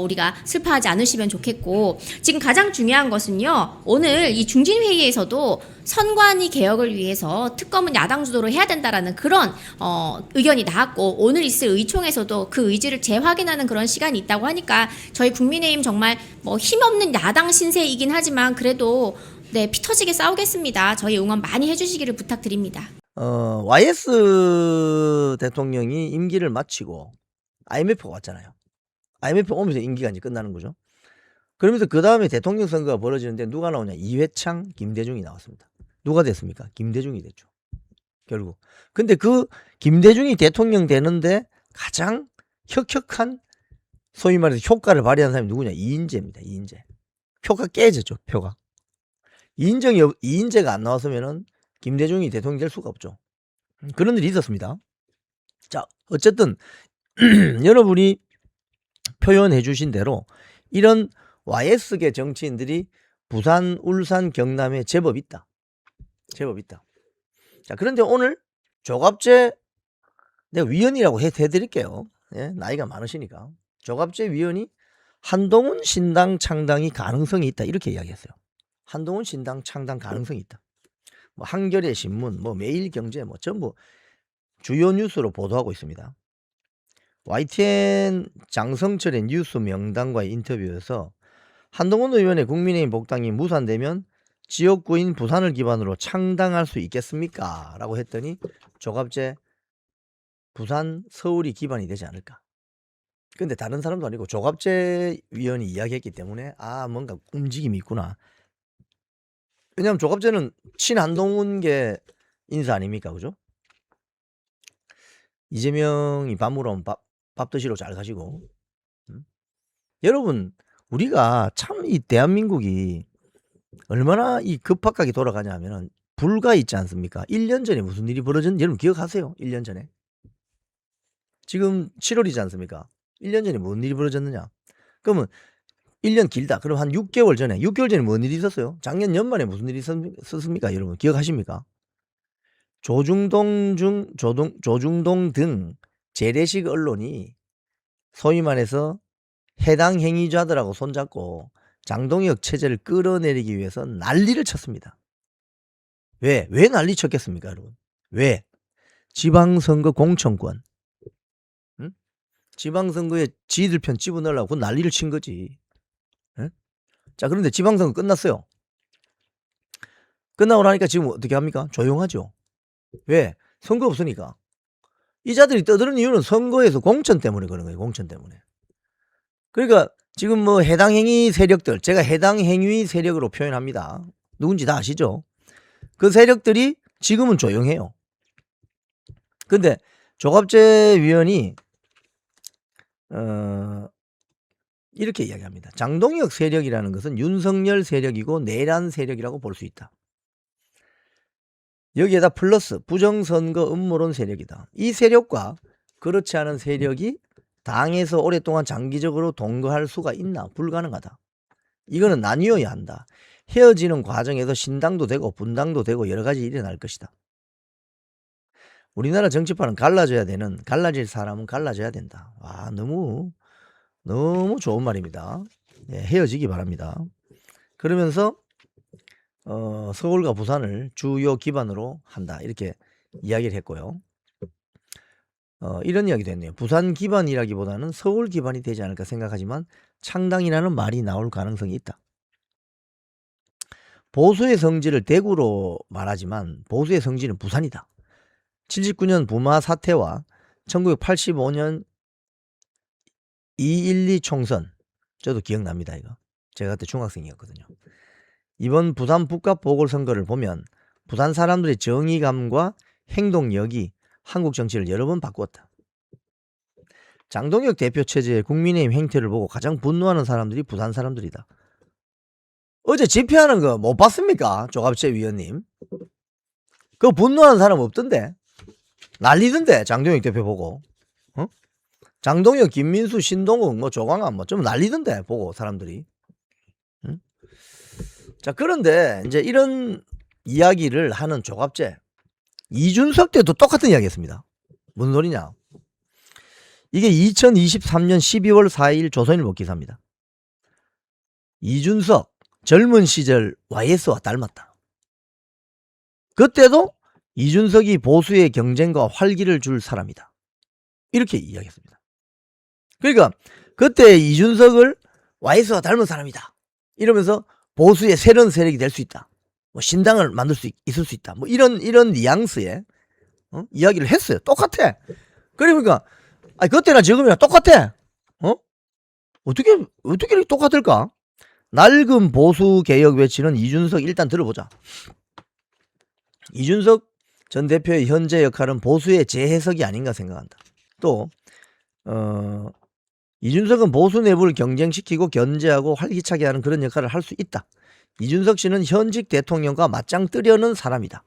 우리가 슬퍼하지 않으시면 좋겠고 지금 가장 중요한 것은요. 오늘 이 중진회의에서도 선관위 개혁을 위해서 특검은 야당 주도로 해야 된다라는 그런 의견이 나왔고 오늘 있을 의총에서도 그 의지를 재확인하는 그런 시간이 있다고 하니까 저희 국민의힘 정말 뭐 힘없는 야당 신세이긴 하지만 그래도 네, 피 터지게 싸우겠습니다. 저희 응원 많이 해주시기를 부탁드립니다. YS 대통령이 임기를 마치고 IMF가 왔잖아요. IMF 오면서 임기가 이제 끝나는 거죠. 그러면서 그 다음에 대통령 선거가 벌어지는데 누가 나오냐? 이회창, 김대중이 나왔습니다. 누가 됐습니까? 김대중이 됐죠. 결국. 근데 그 김대중이 대통령 되는데 가장 혁혁한 소위 말해서 효과를 발휘한 사람이 누구냐? 이인재입니다. 이인재. 표가 깨졌죠. 표가. 이인재가 안 나왔으면은 김대중이 대통령 될 수가 없죠. 그런 일이 있었습니다. 자, 어쨌든 여러분이 표현해 주신 대로 이런 YS계 정치인들이 부산, 울산, 경남에 제법 있다. 제법 있다. 자, 그런데 오늘 조갑재 내가 위원이라고 해드릴게요. 예, 나이가 많으시니까. 조갑재 위원이 한동훈 신당 창당이 가능성이 있다. 이렇게 이야기했어요. 한동훈 신당 창당 가능성이 있다. 뭐 한겨레 신문, 뭐 매일경제, 뭐 전부 주요 뉴스로 보도하고 있습니다. YTN 장성철의 뉴스 명단과의 인터뷰에서 한동훈 의원의 국민의힘 복당이 무산되면 지역구인 부산을 기반으로 창당할 수 있겠습니까? 라고 했더니 조갑재 부산, 서울이 기반이 되지 않을까. 근데 다른 사람도 아니고 조갑재 위원이 이야기했기 때문에 뭔가 움직임이 있구나. 왜냐하면 조갑재는 친한동훈계 인사 아닙니까, 그죠? 이재명이 밥 먹으러 오면 밥 드시러 잘 가시고. 여러분, 우리가 참 이 대한민국이 얼마나 이 급박하게 돌아가냐 하면은 불과 있지 않습니까? 1년 전에 무슨 일이 벌어졌는지 여러분 기억하세요? 1년 전에. 지금 7월이지 않습니까? 1년 전에 뭔 일이 벌어졌느냐? 그러면 1년 길다. 그럼 한 6개월 전에 뭔 일이 있었어요? 작년 연말에 무슨 일이 있었습니까? 여러분 기억하십니까? 조중동 등 재래식 언론이 소위 말해서 해당 행위자들하고 손잡고 장동혁 체제를 끌어내리기 위해서 난리를 쳤습니다. 왜 난리 쳤겠습니까, 여러분? 왜? 지방선거 공천권. 응? 지방선거에 지들 편 집어넣으려고 난리를 친 거지. 응? 자, 그런데 지방선거 끝났어요. 끝나고 나니까 지금 어떻게 합니까? 조용하죠. 왜? 선거 없으니까. 이 자들이 떠드는 이유는 선거에서 공천 때문에 그런 거예요. 공천 때문에. 그러니까 지금 뭐 해당 행위 세력들, 제가 해당 행위 세력으로 표현합니다. 누군지 다 아시죠? 그 세력들이 지금은 조용해요. 근데 조갑재 위원이 이렇게 이야기합니다. 장동혁 세력이라는 것은 윤석열 세력이고 내란 세력이라고 볼 수 있다. 여기에다 플러스 부정선거 음모론 세력이다. 이 세력과 그렇지 않은 세력이 당에서 오랫동안 장기적으로 동거할 수가 있나? 불가능하다. 이거는 나뉘어야 한다. 헤어지는 과정에서 신당도 되고 분당도 되고 여러 가지 일어날 것이다. 우리나라 정치판은 갈라질 사람은 갈라져야 된다. 와, 너무 좋은 말입니다. 네, 헤어지기 바랍니다. 그러면서 서울과 부산을 주요 기반으로 한다. 이렇게 이야기를 했고요. 이런 이야기도 했네요. 부산 기반이라기보다는 서울 기반이 되지 않을까 생각하지만 창당이라는 말이 나올 가능성이 있다. 보수의 성지를 대구로 말하지만 보수의 성지는 부산이다. 79년 부마 사태와 1985년 2.12 총선, 저도 기억납니다. 이거 제가 그때 중학생이었거든요. 이번 부산 북갑 보궐선거를 보면 부산 사람들의 정의감과 행동력이 한국 정치를 여러 번 바꾸었다. 장동혁 대표 체제의 국민의힘 행태를 보고 가장 분노하는 사람들이 부산 사람들이다. 어제 집회하는 거 못 봤습니까? 조갑재 위원님. 그거 분노하는 사람 없던데. 난리던데, 장동혁 대표 보고. 장동혁, 김민수, 신동욱, 뭐 조광암 뭐 좀 난리던데 보고 사람들이. 응? 자, 그런데 이제 이런 이야기를 하는 조갑재, 이준석 때도 똑같은 이야기 했습니다. 무슨 소리냐? 이게 2023년 12월 4일 조선일보 기사입니다. 이준석 젊은 시절 YS와 닮았다. 그때도 이준석이 보수의 경쟁과 활기를 줄 사람이다. 이렇게 이야기했습니다. 그러니까 그때 이준석을 YS와 닮은 사람이다. 이러면서 보수의 새로운 세력이 될 수 있다. 뭐 신당을 만들 수 있을 수 있다. 뭐 이런 뉘앙스의 이야기를 했어요. 똑같아. 그러니까 그때나 지금이나 똑같아. 어떻게 이렇게 똑같을까? 낡은 보수 개혁 외치는 이준석 일단 들어보자. 이준석 전 대표의 현재 역할은 보수의 재해석이 아닌가 생각한다. 또 이준석은 보수 내부를 경쟁시키고 견제하고 활기차게 하는 그런 역할을 할 수 있다. 이준석 씨는 현직 대통령과 맞짱 뜨려는 사람이다.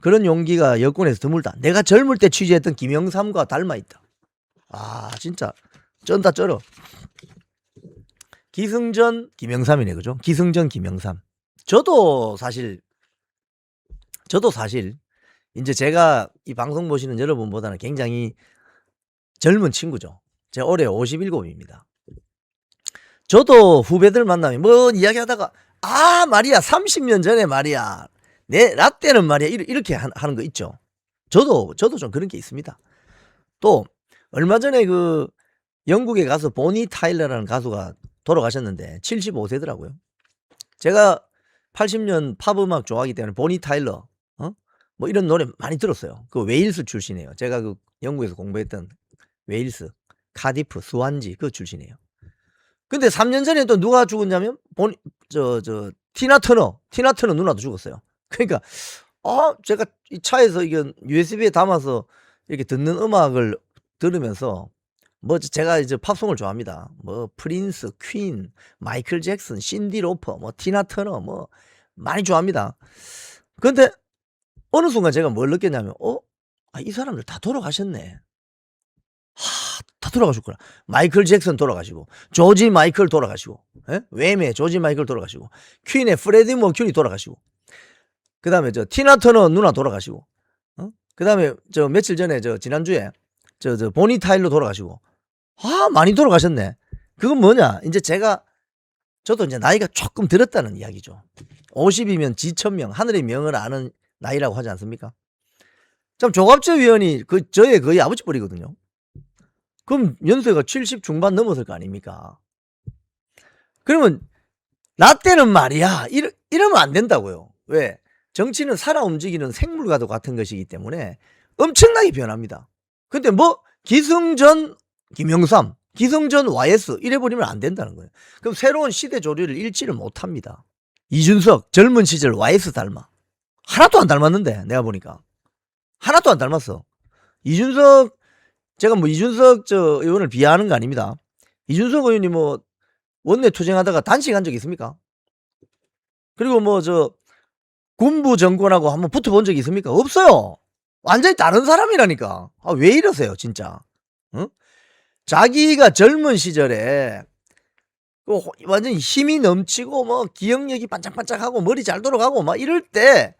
그런 용기가 여권에서 드물다. 내가 젊을 때 취재했던 김영삼과 닮아 있다. 진짜 쩐다 쩔어. 기승전 김영삼이네, 그죠? 기승전 김영삼. 저도 사실 이제 제가 이 방송 보시는 여러분보다는 굉장히 젊은 친구죠. 제가 올해 57입니다. 저도 후배들 만나면 뭐 이야기하다가 말이야 30년 전에 말이야 나 때는 말이야 이렇게 하는 거 있죠. 저도 좀 그런 게 있습니다. 또 얼마 전에 그 영국에 가서 보니 타일러라는 가수가 돌아가셨는데 75세더라고요. 제가 80년 팝 음악 좋아하기 때문에 보니 타일러 뭐 이런 노래 많이 들었어요. 그 웨일스 출신이에요. 제가 그 영국에서 공부했던 웨일스. 카디프, 스완지 그 출신이에요. 근데 3년 전에 또 누가 죽었냐면 티나 터너 누나도 죽었어요. 그러니까 제가 이 차에서 이게 USB에 담아서 이렇게 듣는 음악을 들으면서 뭐 제가 이제 팝송을 좋아합니다. 뭐 프린스, 퀸, 마이클 잭슨, 신디 로퍼, 뭐 티나 터너 뭐 많이 좋아합니다. 근데 어느 순간 제가 뭘 느꼈냐면 이 사람들 다 돌아가셨네. 다 돌아가셨구나. 마이클 잭슨 돌아가시고, 조지 마이클 돌아가시고, 웸의 조지 마이클 돌아가시고, 퀸의 프레디 머큐리 돌아가시고, 그 다음에 티나 터너 누나 돌아가시고, 그 다음에 며칠 전에 지난주에 보니 타일러 돌아가시고, 많이 돌아가셨네. 그건 뭐냐? 이제 저도 이제 나이가 조금 들었다는 이야기죠. 50이면 지천명, 하늘의 명을 아는 나이라고 하지 않습니까? 참 조갑재 위원이 저의 거의 아버지 뻘이거든요. 그럼 연세가 70 중반 넘었을 거 아닙니까? 그러면 나 때는 말이야 이러면 안 된다고요. 왜? 정치는 살아 움직이는 생물과도 같은 것이기 때문에 엄청나게 변합니다. 근데 뭐 기승전 김영삼, 기승전 YS 이래버리면 안 된다는 거예요. 그럼 새로운 시대 조류를 읽지를 못합니다. 이준석 젊은 시절 YS 닮아. 하나도 안 닮았는데 내가 보니까 하나도 안 닮았어. 이준석 제가 뭐 이준석 의원을 비하하는 거 아닙니다. 이준석 의원이 뭐 원내 투쟁하다가 단식한 적 있습니까? 그리고 뭐 군부 정권하고 한번 붙어본 적이 있습니까? 없어요. 완전히 다른 사람이라니까. 왜 이러세요 진짜? 응? 자기가 젊은 시절에 완전히 힘이 넘치고 뭐 기억력이 반짝반짝하고 머리 잘 돌아가고 막 이럴 때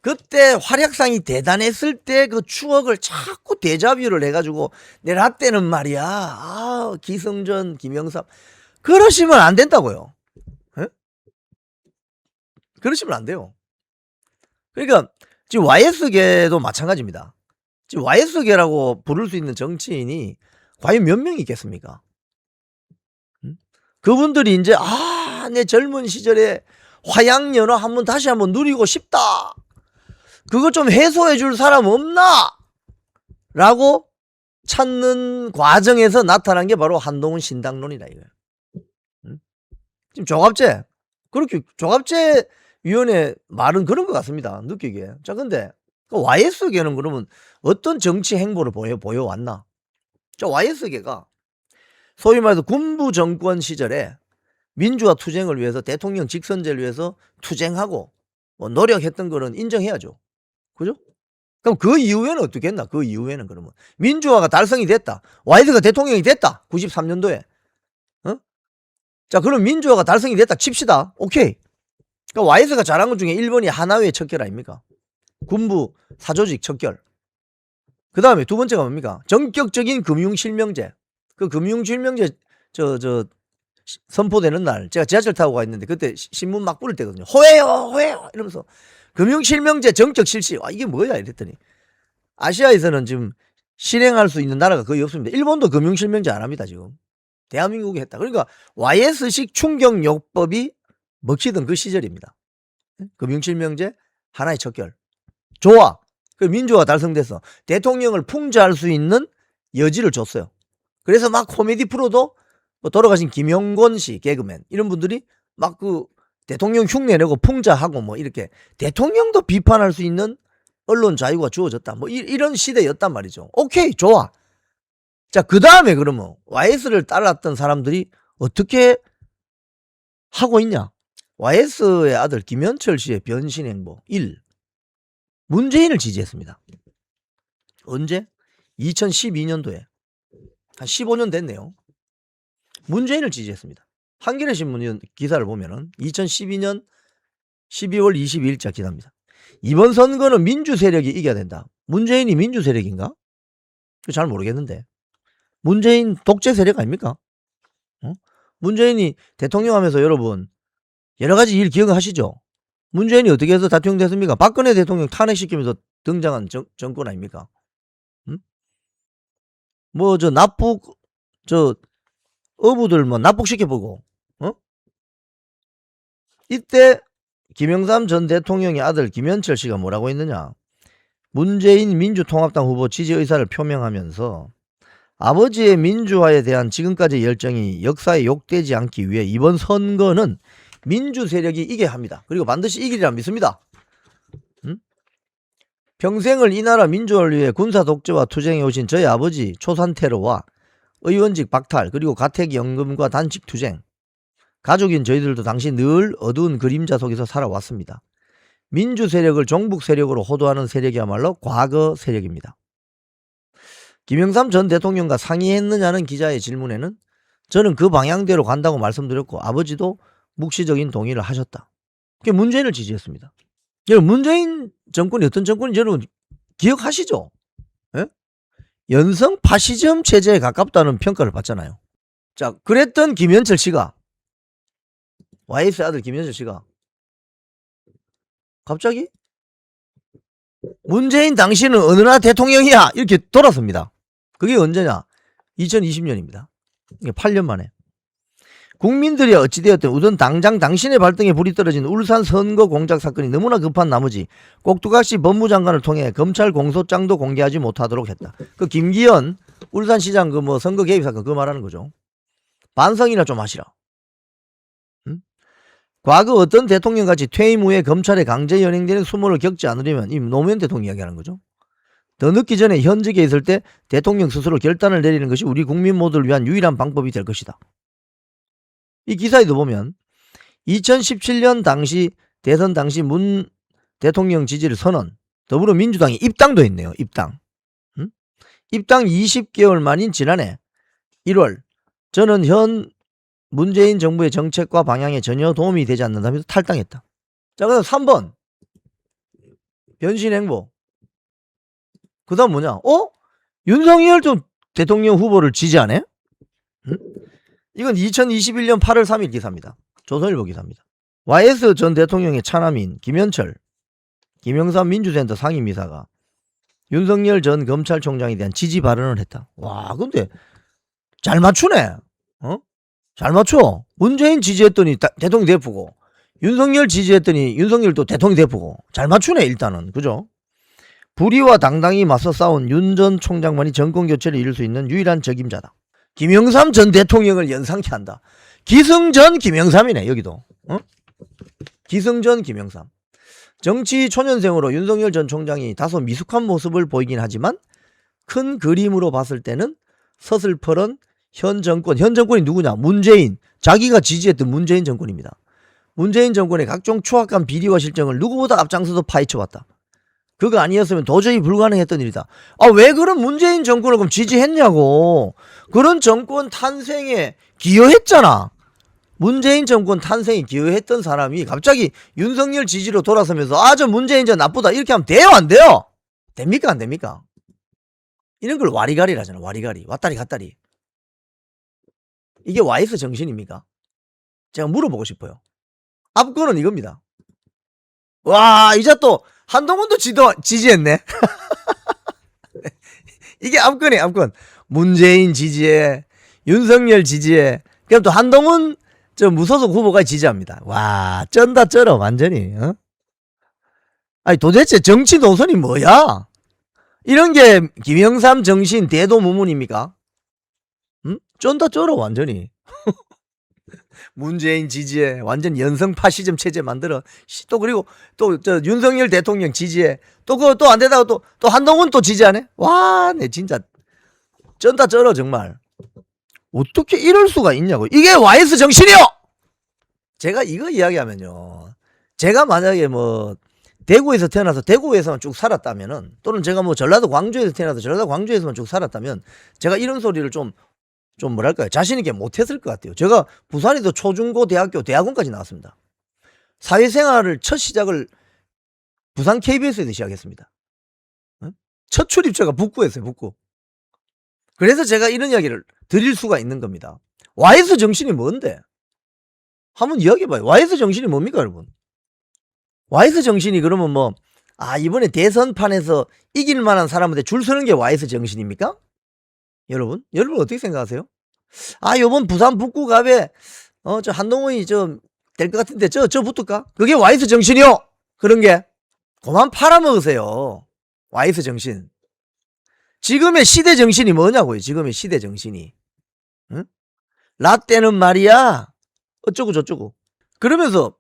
그때 활약상이 대단했을 때 그 추억을 자꾸 데자뷰를 해가지고 내가 때는 말이야 기승전 김영삼 그러시면 안 된다고요. 에? 그러시면 안 돼요. 그러니까 지금 YS계도 마찬가지입니다. 지금 YS계라고 부를 수 있는 정치인이 과연 몇 명이 있겠습니까? 그분들이 이제 내 젊은 시절에 화양연화 다시 한번 누리고 싶다. 그거 좀 해소해 줄 사람 없나? 라고 찾는 과정에서 나타난 게 바로 한동훈 신당론이다 이거예요. 지금 조갑재 위원의 말은 그런 것 같습니다. 느끼기에. 자, 근데 YS계는 그러면 어떤 정치 행보를 보여왔나? 자, YS계가 소위 말해서 군부 정권 시절에 민주화 투쟁을 위해서 대통령 직선제를 위해서 투쟁하고 뭐 노력했던 거는 인정해야죠. 그죠? 그럼 그 이후에는 어떻게 했나? 그 이후에는 그러면 민주화가 달성이 됐다. YS가 대통령이 됐다. 93년도에. 자, 그럼 민주화가 달성이 됐다 칩시다. 오케이. 그러니까 YS가 잘한 것 중에 1번이 하나회 척결 아닙니까? 군부 사조직 척결. 그 다음에 두 번째가 뭡니까? 전격적인 금융실명제. 그 금융실명제 선포되는 날 제가 지하철 타고 가 있는데 그때 신문 막 뿌릴 때거든요. 호해요 이러면서 금융실명제 정적 실시. 이게 뭐야 이랬더니 아시아에서는 지금 실행할 수 있는 나라가 거의 없습니다. 일본도 금융실명제 안 합니다 지금. 대한민국이 했다. 그러니까 YS식 충격요법이 먹히던 그 시절입니다. 금융실명제 하나의 척결. 좋아. 그 민주화가 달성돼서 대통령을 풍자할 수 있는 여지를 줬어요. 그래서 막 코미디 프로도 뭐 돌아가신 김용곤 씨 개그맨 이런 분들이 막 그 대통령 흉내내고 풍자하고 뭐 이렇게 대통령도 비판할 수 있는 언론 자유가 주어졌다. 뭐 이런 시대였단 말이죠. 오케이, 좋아. 자, 그 다음에 그러면 YS를 따랐던 사람들이 어떻게 하고 있냐? YS의 아들 김현철 씨의 변신 행보 1. 문재인을 지지했습니다. 언제? 2012년도에. 한 15년 됐네요. 문재인을 지지했습니다. 한겨레 신문 기사를 보면은 2012년 12월 22일자 기사입니다. 이번 선거는 민주 세력이 이겨야 된다. 문재인이 민주 세력인가? 잘 모르겠는데. 문재인 독재 세력 아닙니까? 문재인이 대통령 하면서 여러분 여러 가지 일 기억하시죠? 문재인이 어떻게 해서 대통령됐습니까? 박근혜 대통령 탄핵시키면서 등장한 정권 아닙니까? 뭐 어부들 뭐 납북시켜보고, 이때 김영삼 전 대통령의 아들 김현철 씨가 뭐라고 했느냐? 문재인 민주통합당 후보 지지 의사를 표명하면서 아버지의 민주화에 대한 지금까지의 열정이 역사에 욕되지 않기 위해 이번 선거는 민주 세력이 이겨야 합니다. 그리고 반드시 이기리라 믿습니다. 평생을 이 나라 민주화를 위해 군사 독재와 투쟁해 오신 저희 아버지 초산 테러와 의원직 박탈 그리고 가택연금과 단식 투쟁, 가족인 저희들도 당시 늘 어두운 그림자 속에서 살아왔습니다. 민주 세력을 종북 세력으로 호도하는 세력이야말로 과거 세력입니다. 김영삼 전 대통령과 상의했느냐는 기자의 질문에는 저는 그 방향대로 간다고 말씀드렸고 아버지도 묵시적인 동의를 하셨다. 그게 문재인을 지지했습니다. 여러분 문재인 정권이 어떤 정권인지 여러분 기억하시죠? 예? 연성 파시즘 체제에 가깝다는 평가를 받잖아요. 자, 그랬던 김현철 씨가 YS 아들 김현철 씨가 갑자기 문재인 당신은 어느 나라 대통령이야 이렇게 돌아섭니다. 그게 언제냐? 2020년입니다. 이게 8년 만에. 국민들이 어찌되었든 우선 당장 당신의 발등에 불이 떨어진 울산 선거 공작 사건이 너무나 급한 나머지 꼭두각시 법무장관을 통해 검찰 공소장도 공개하지 못하도록 했다. 그 김기현 울산시장 그 뭐 선거 개입 사건 그거 말하는 거죠. 반성이나 좀 하시라. 과거 어떤 대통령같이 퇴임 후에 검찰에 강제 연행되는 수모를 겪지 않으려면 이 노무현 대통령 이야기하는 거죠. 더 늦기 전에 현직에 있을 때 대통령 스스로 결단을 내리는 것이 우리 국민 모두를 위한 유일한 방법이 될 것이다. 이 기사에도 보면 2017년 당시 대선 당시 문 대통령 지지를 선언, 더불어민주당이 입당도 했네요. 입당. 입당 20개월 만인 지난해 1월 저는 현 문재인 정부의 정책과 방향에 전혀 도움이 되지 않는다면서 탈당했다. 자, 그다음 3번 변신 행보. 그 다음 뭐냐? 윤석열 좀 대통령 후보를 지지하네? 이건 2021년 8월 3일 기사입니다. 조선일보 기사입니다. YS 전 대통령의 차남인 김현철, 김영삼 민주센터 상임이사가 윤석열 전 검찰총장에 대한 지지 발언을 했다. 와, 근데 잘 맞추네. 잘 맞춰. 문재인 지지했더니 대통령 대표고, 윤석열 지지했더니 윤석열 또 대통령 대표고. 잘 맞추네 일단은. 그죠? 불의와 당당히 맞서 싸운 윤 전 총장만이 정권 교체를 이룰 수 있는 유일한 적임자다. 김영삼 전 대통령을 연상케 한다. 기승전 김영삼이네 여기도. 기승전 김영삼. 정치 초년생으로 윤석열 전 총장이 다소 미숙한 모습을 보이긴 하지만 큰 그림으로 봤을 때는 서슬퍼런 현 정권이 누구냐? 문재인. 자기가 지지했던 문재인 정권입니다. 문재인 정권의 각종 추악한 비리와 실정을 누구보다 앞장서서 파헤쳐왔다. 그거 아니었으면 도저히 불가능했던 일이다. 왜 그런 문재인 정권을 그럼 지지했냐고. 그런 정권 탄생에 기여했잖아. 문재인 정권 탄생에 기여했던 사람이 갑자기 윤석열 지지로 돌아서면서 저 문재인 저 나쁘다 이렇게 하면 돼요 안 돼요? 됩니까 안 됩니까? 이런 걸 와리가리라잖아. 와리가리. 왔다리 갔다리. 이게 YS 정신입니까? 제가 물어보고 싶어요. 앞거는 이겁니다. 와, 이제 또 한동훈도 지지했네. 이게 앞건이에요, 앞건. 문재인 지지해, 윤석열 지지해. 그럼 또 한동훈 무소속 후보가 지지합니다. 와, 쩐다 쩔어 완전히. 아니 도대체 정치 노선이 뭐야? 이런 게 김영삼 정신 대도무문입니까? 쩐다 쩔어 완전히. 문재인 지지해. 완전 연성 파시즘 체제 만들어. 또 그리고 또 윤석열 대통령 지지해. 또 그거 또 안 되다가 또 한동훈 또 지지하네. 와, 내 진짜 쩐다 쩔어 정말. 어떻게 이럴 수가 있냐고. 이게 YS 정신이요. 제가 이거 이야기하면요. 제가 만약에 뭐 대구에서 태어나서 대구에서만 쭉 살았다면은, 또는 제가 뭐 전라도 광주에서 태어나서 전라도 광주에서만 쭉 살았다면 제가 이런 소리를 좀 뭐랄까요, 자신있게 못했을 것 같아요. 제가 부산에도 초중고 대학교 대학원까지 나왔습니다. 사회생활을 첫 시작을 부산 KBS에서 시작했습니다. 첫 출입처가 북구였어요. 북구. 그래서 제가 이런 이야기를 드릴 수가 있는 겁니다. YS 정신이 뭔데? 한번 이야기해봐요. YS 정신이 뭡니까 여러분? YS 정신이 그러면 뭐 이번에 대선판에서 이길 만한 사람한테 줄 서는 게 YS 정신입니까? 여러분 어떻게 생각하세요? 요번 부산 북구갑에 저 한동훈이 될 것 같은데 저 붙을까? 그게 YS 정신이요. 그런 게 그만 팔아먹으세요. YS 정신. 지금의 시대 정신이 뭐냐고요. 지금의 시대 정신이. 응? 라떼는 말이야. 어쩌고 저쩌고. 그러면서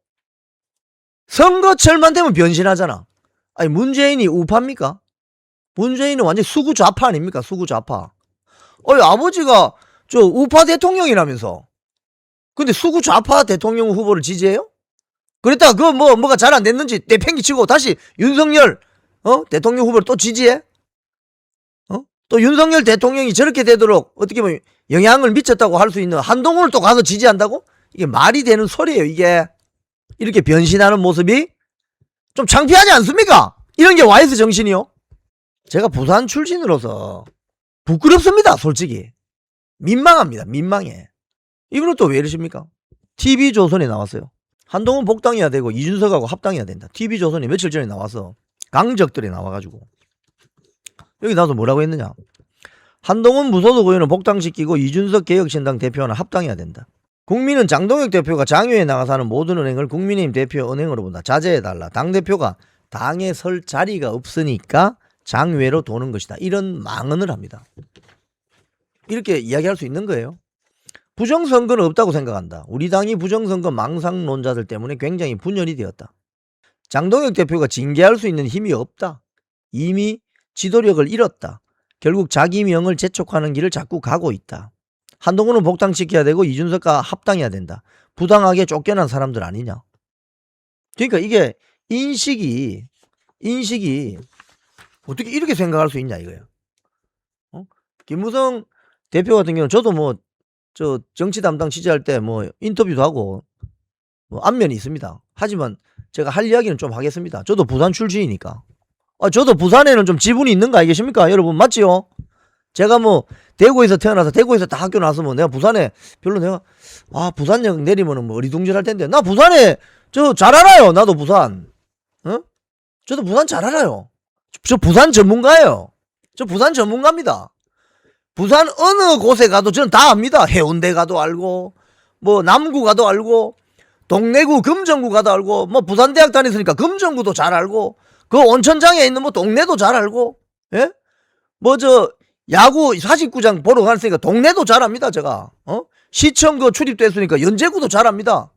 선거철만 되면 변신하잖아. 아니 문재인이 우파입니까? 문재인은 완전 수구 좌파 아닙니까? 수구 좌파. 아버지가 저 우파 대통령이라면서. 근데 수구 좌파 대통령 후보를 지지해요? 그랬다가 그 뭐가 잘 안 됐는지 내팽개치고 다시 윤석열 대통령 후보를 또 지지해? 또 윤석열 대통령이 저렇게 되도록 어떻게 보면 영향을 미쳤다고 할 수 있는 한동훈을 또 가서 지지한다고? 이게 말이 되는 소리예요, 이게. 이렇게 변신하는 모습이 좀 창피하지 않습니까? 이런 게 YS 정신이요. 제가 부산 출신으로서 부끄럽습니다, 솔직히. 민망합니다, 민망해. 이분은 또 왜 이러십니까? TV조선에 나왔어요. 한동훈 복당해야 되고 이준석하고 합당해야 된다. TV조선이 며칠 전에 나와서 강적들에 나와가지고 여기 나와서 뭐라고 했느냐. 한동훈 무소속 의원은 복당시키고 이준석 개혁신당 대표와는 합당해야 된다. 국민은 장동혁 대표가 장외에 나가서 하는 모든 은행을 국민의힘 대표 은행으로 본다. 자제해달라. 당대표가 당에 설 자리가 없으니까 장외로 도는 것이다. 이런 망언을 합니다. 이렇게 이야기할 수 있는 거예요. 부정선거는 없다고 생각한다. 우리 당이 부정선거 망상론자들 때문에 굉장히 분열이 되었다. 장동혁 대표가 징계할 수 있는 힘이 없다. 이미 지도력을 잃었다. 결국 자기 명을 재촉하는 길을 자꾸 가고 있다. 한동훈은 복당시켜야 되고 이준석과 합당해야 된다. 부당하게 쫓겨난 사람들 아니냐. 그러니까 이게 인식이 어떻게 이렇게 생각할 수 있냐 이거예요. 김무성 대표 같은 경우는 저도 저 정치 담당 취재할 때 인터뷰도 하고 안면이 있습니다. 하지만 제가 할 이야기는 좀 하겠습니다. 저도 부산 출신이니까. 저도 부산에는 좀 지분이 있는 거 아니겠습니까? 여러분 맞지요? 제가 대구에서 태어나서 대구에서 다 학교 나왔으면 내가 부산에 별로 부산역 내리면은 어리둥절할 텐데 나 부산에 저 잘 알아요. 나도 부산. 저도 부산 잘 알아요. 저 부산 전문가예요. 저 부산 전문가입니다. 부산 어느 곳에 가도 저는 다 압니다. 해운대 가도 알고 남구 가도 알고 동래구 금정구 가도 알고 부산대학 다녔으니까 금정구도 잘 알고 그 온천장에 있는 동네도 잘 알고 예? 저 야구 사직구장 보러 갔으니까 동네도 잘 압니다. 제가 시청 출입됐으니까 연제구도 잘 압니다.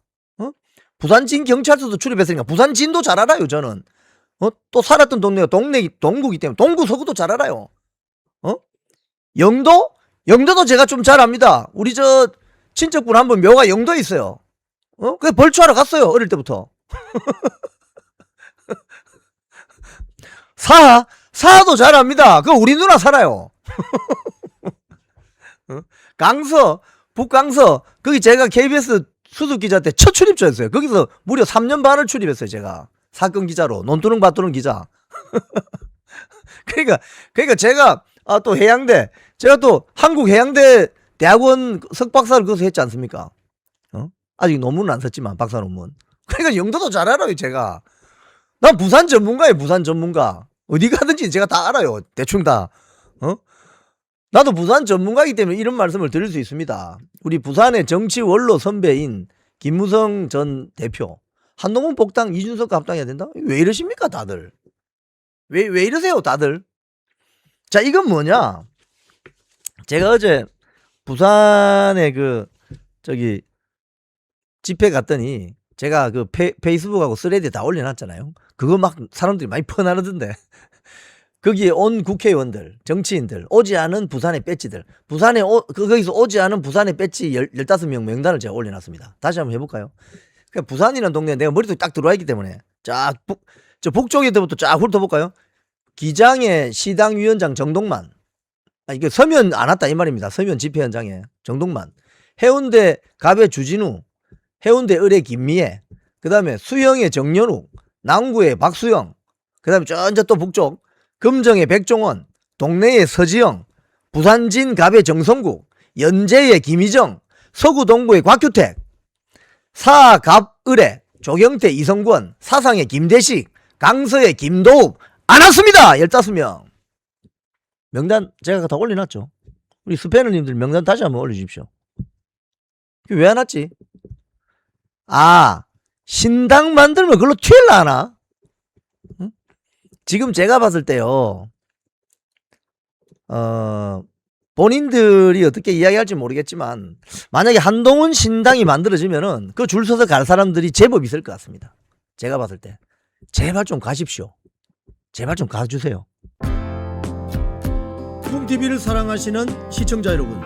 부산진 경찰서도 출입했으니까 부산진도 잘 알아요. 저는 또 살았던 동네가 동구기 때문에 동구 서구도 잘 알아요. 영도도 제가 좀 잘 압니다. 우리 저 친척분 한 분 묘가 영도에 있어요. 그래서 벌초하러 갔어요. 어릴 때부터. 사도 잘 압니다. 그거 우리 누나 살아요. 강서, 북강서, 거기 제가 KBS 수습 기자 때 첫 출입처였어요. 거기서 무려 3년 반을 출입했어요. 제가 사건 기자로 논두렁 밭두렁 기자. 그러니까 제가 또 해양대, 제가 또 한국해양대 대학원 석박사를 거기서 했지 않습니까? 아직 논문은 안 썼지만 박사 논문. 그러니까 영도도 잘 알아요. 제가. 난 부산 전문가예요. 부산 전문가. 어디 가든지 제가 다 알아요. 대충 다. 나도 부산 전문가이기 때문에 이런 말씀을 드릴 수 있습니다. 우리 부산의 정치 원로 선배인 김무성 전 대표. 한동훈 복당 이준석과 합당해야 된다? 왜 이러십니까 다들? 왜 이러세요 다들? 자, 이건 뭐냐? 제가 어제 부산에 집회 갔더니 제가 페이스북하고 스레드에 다 올려놨잖아요. 그거 막 사람들이 많이 퍼나르던데. 거기에 온 국회의원들, 정치인들, 오지 않은 부산의 배지들, 거기서 오지 않은 부산의 배지 15명 명단을 제가 올려놨습니다. 다시 한번 해볼까요? 그러니까 부산이라는 동네에 내가 머릿속에 딱 들어와 있기 때문에 저 북쪽에부터 쫙 훑어볼까요? 기장의 시당위원장 정동만. 이게 서면 안 왔다 이 말입니다. 서면 집회 현장에 정동만. 해운대 갑의 주진우, 해운대 을의 김미애, 그 다음에 수영의 정연욱, 남구의 박수영, 그 다음에 전저 또 북쪽 금정의 백종원, 동래의 서지영, 부산진 갑의 정성국, 연제의 김희정, 서구 동구의 곽규택, 사갑을의 조경태 이성권, 사상의 김대식, 강서의 김도욱 안 왔습니다. 15명. 명단 제가 다 올려놨죠. 우리 스패너님들 명단 다시 한번 올려주십시오. 왜 안 왔지? 신당 만들면 그걸로 튀일라 하나? 지금 제가 봤을 때요. 본인들이 어떻게 이야기할지 모르겠지만 만약에 한동훈 신당이 만들어지면은 그 줄 서서 갈 사람들이 제법 있을 것 같습니다. 제가 봤을 때 제발 좀 가십시오. 제발 좀 가주세요. 콩TV를 사랑하시는 시청자 여러분,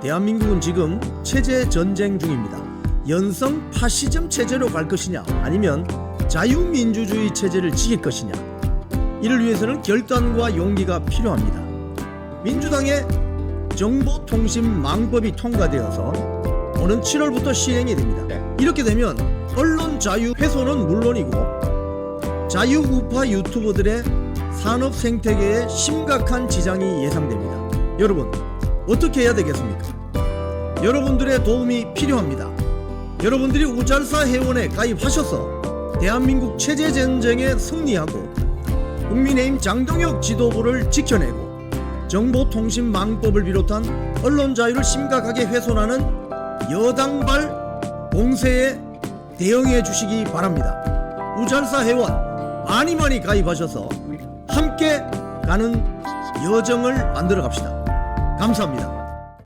대한민국은 지금 체제 전쟁 중입니다. 연성 파시즘 체제로 갈 것이냐 아니면 자유민주주의 체제를 지킬 것이냐, 이를 위해서는 결단과 용기가 필요합니다. 민주당의 정보통신망법이 통과되어서 오는 7월부터 시행이 됩니다. 이렇게 되면 언론 자유 훼손은 물론이고 자유우파 유튜버들의 산업 생태계에 심각한 지장이 예상됩니다. 여러분, 어떻게 해야 되겠습니까? 여러분들의 도움이 필요합니다. 여러분들이 우잘사 회원에 가입하셔서 대한민국 체제 전쟁에 승리하고 국민의힘 장동혁 지도부를 지켜내고 정보통신망법을 비롯한 언론 자유를 심각하게 훼손하는 여당발 공세에 대응해 주시기 바랍니다. 우잘사 회원 많이 가입하셔서 함께 가는 여정을 만들어 갑시다. 감사합니다.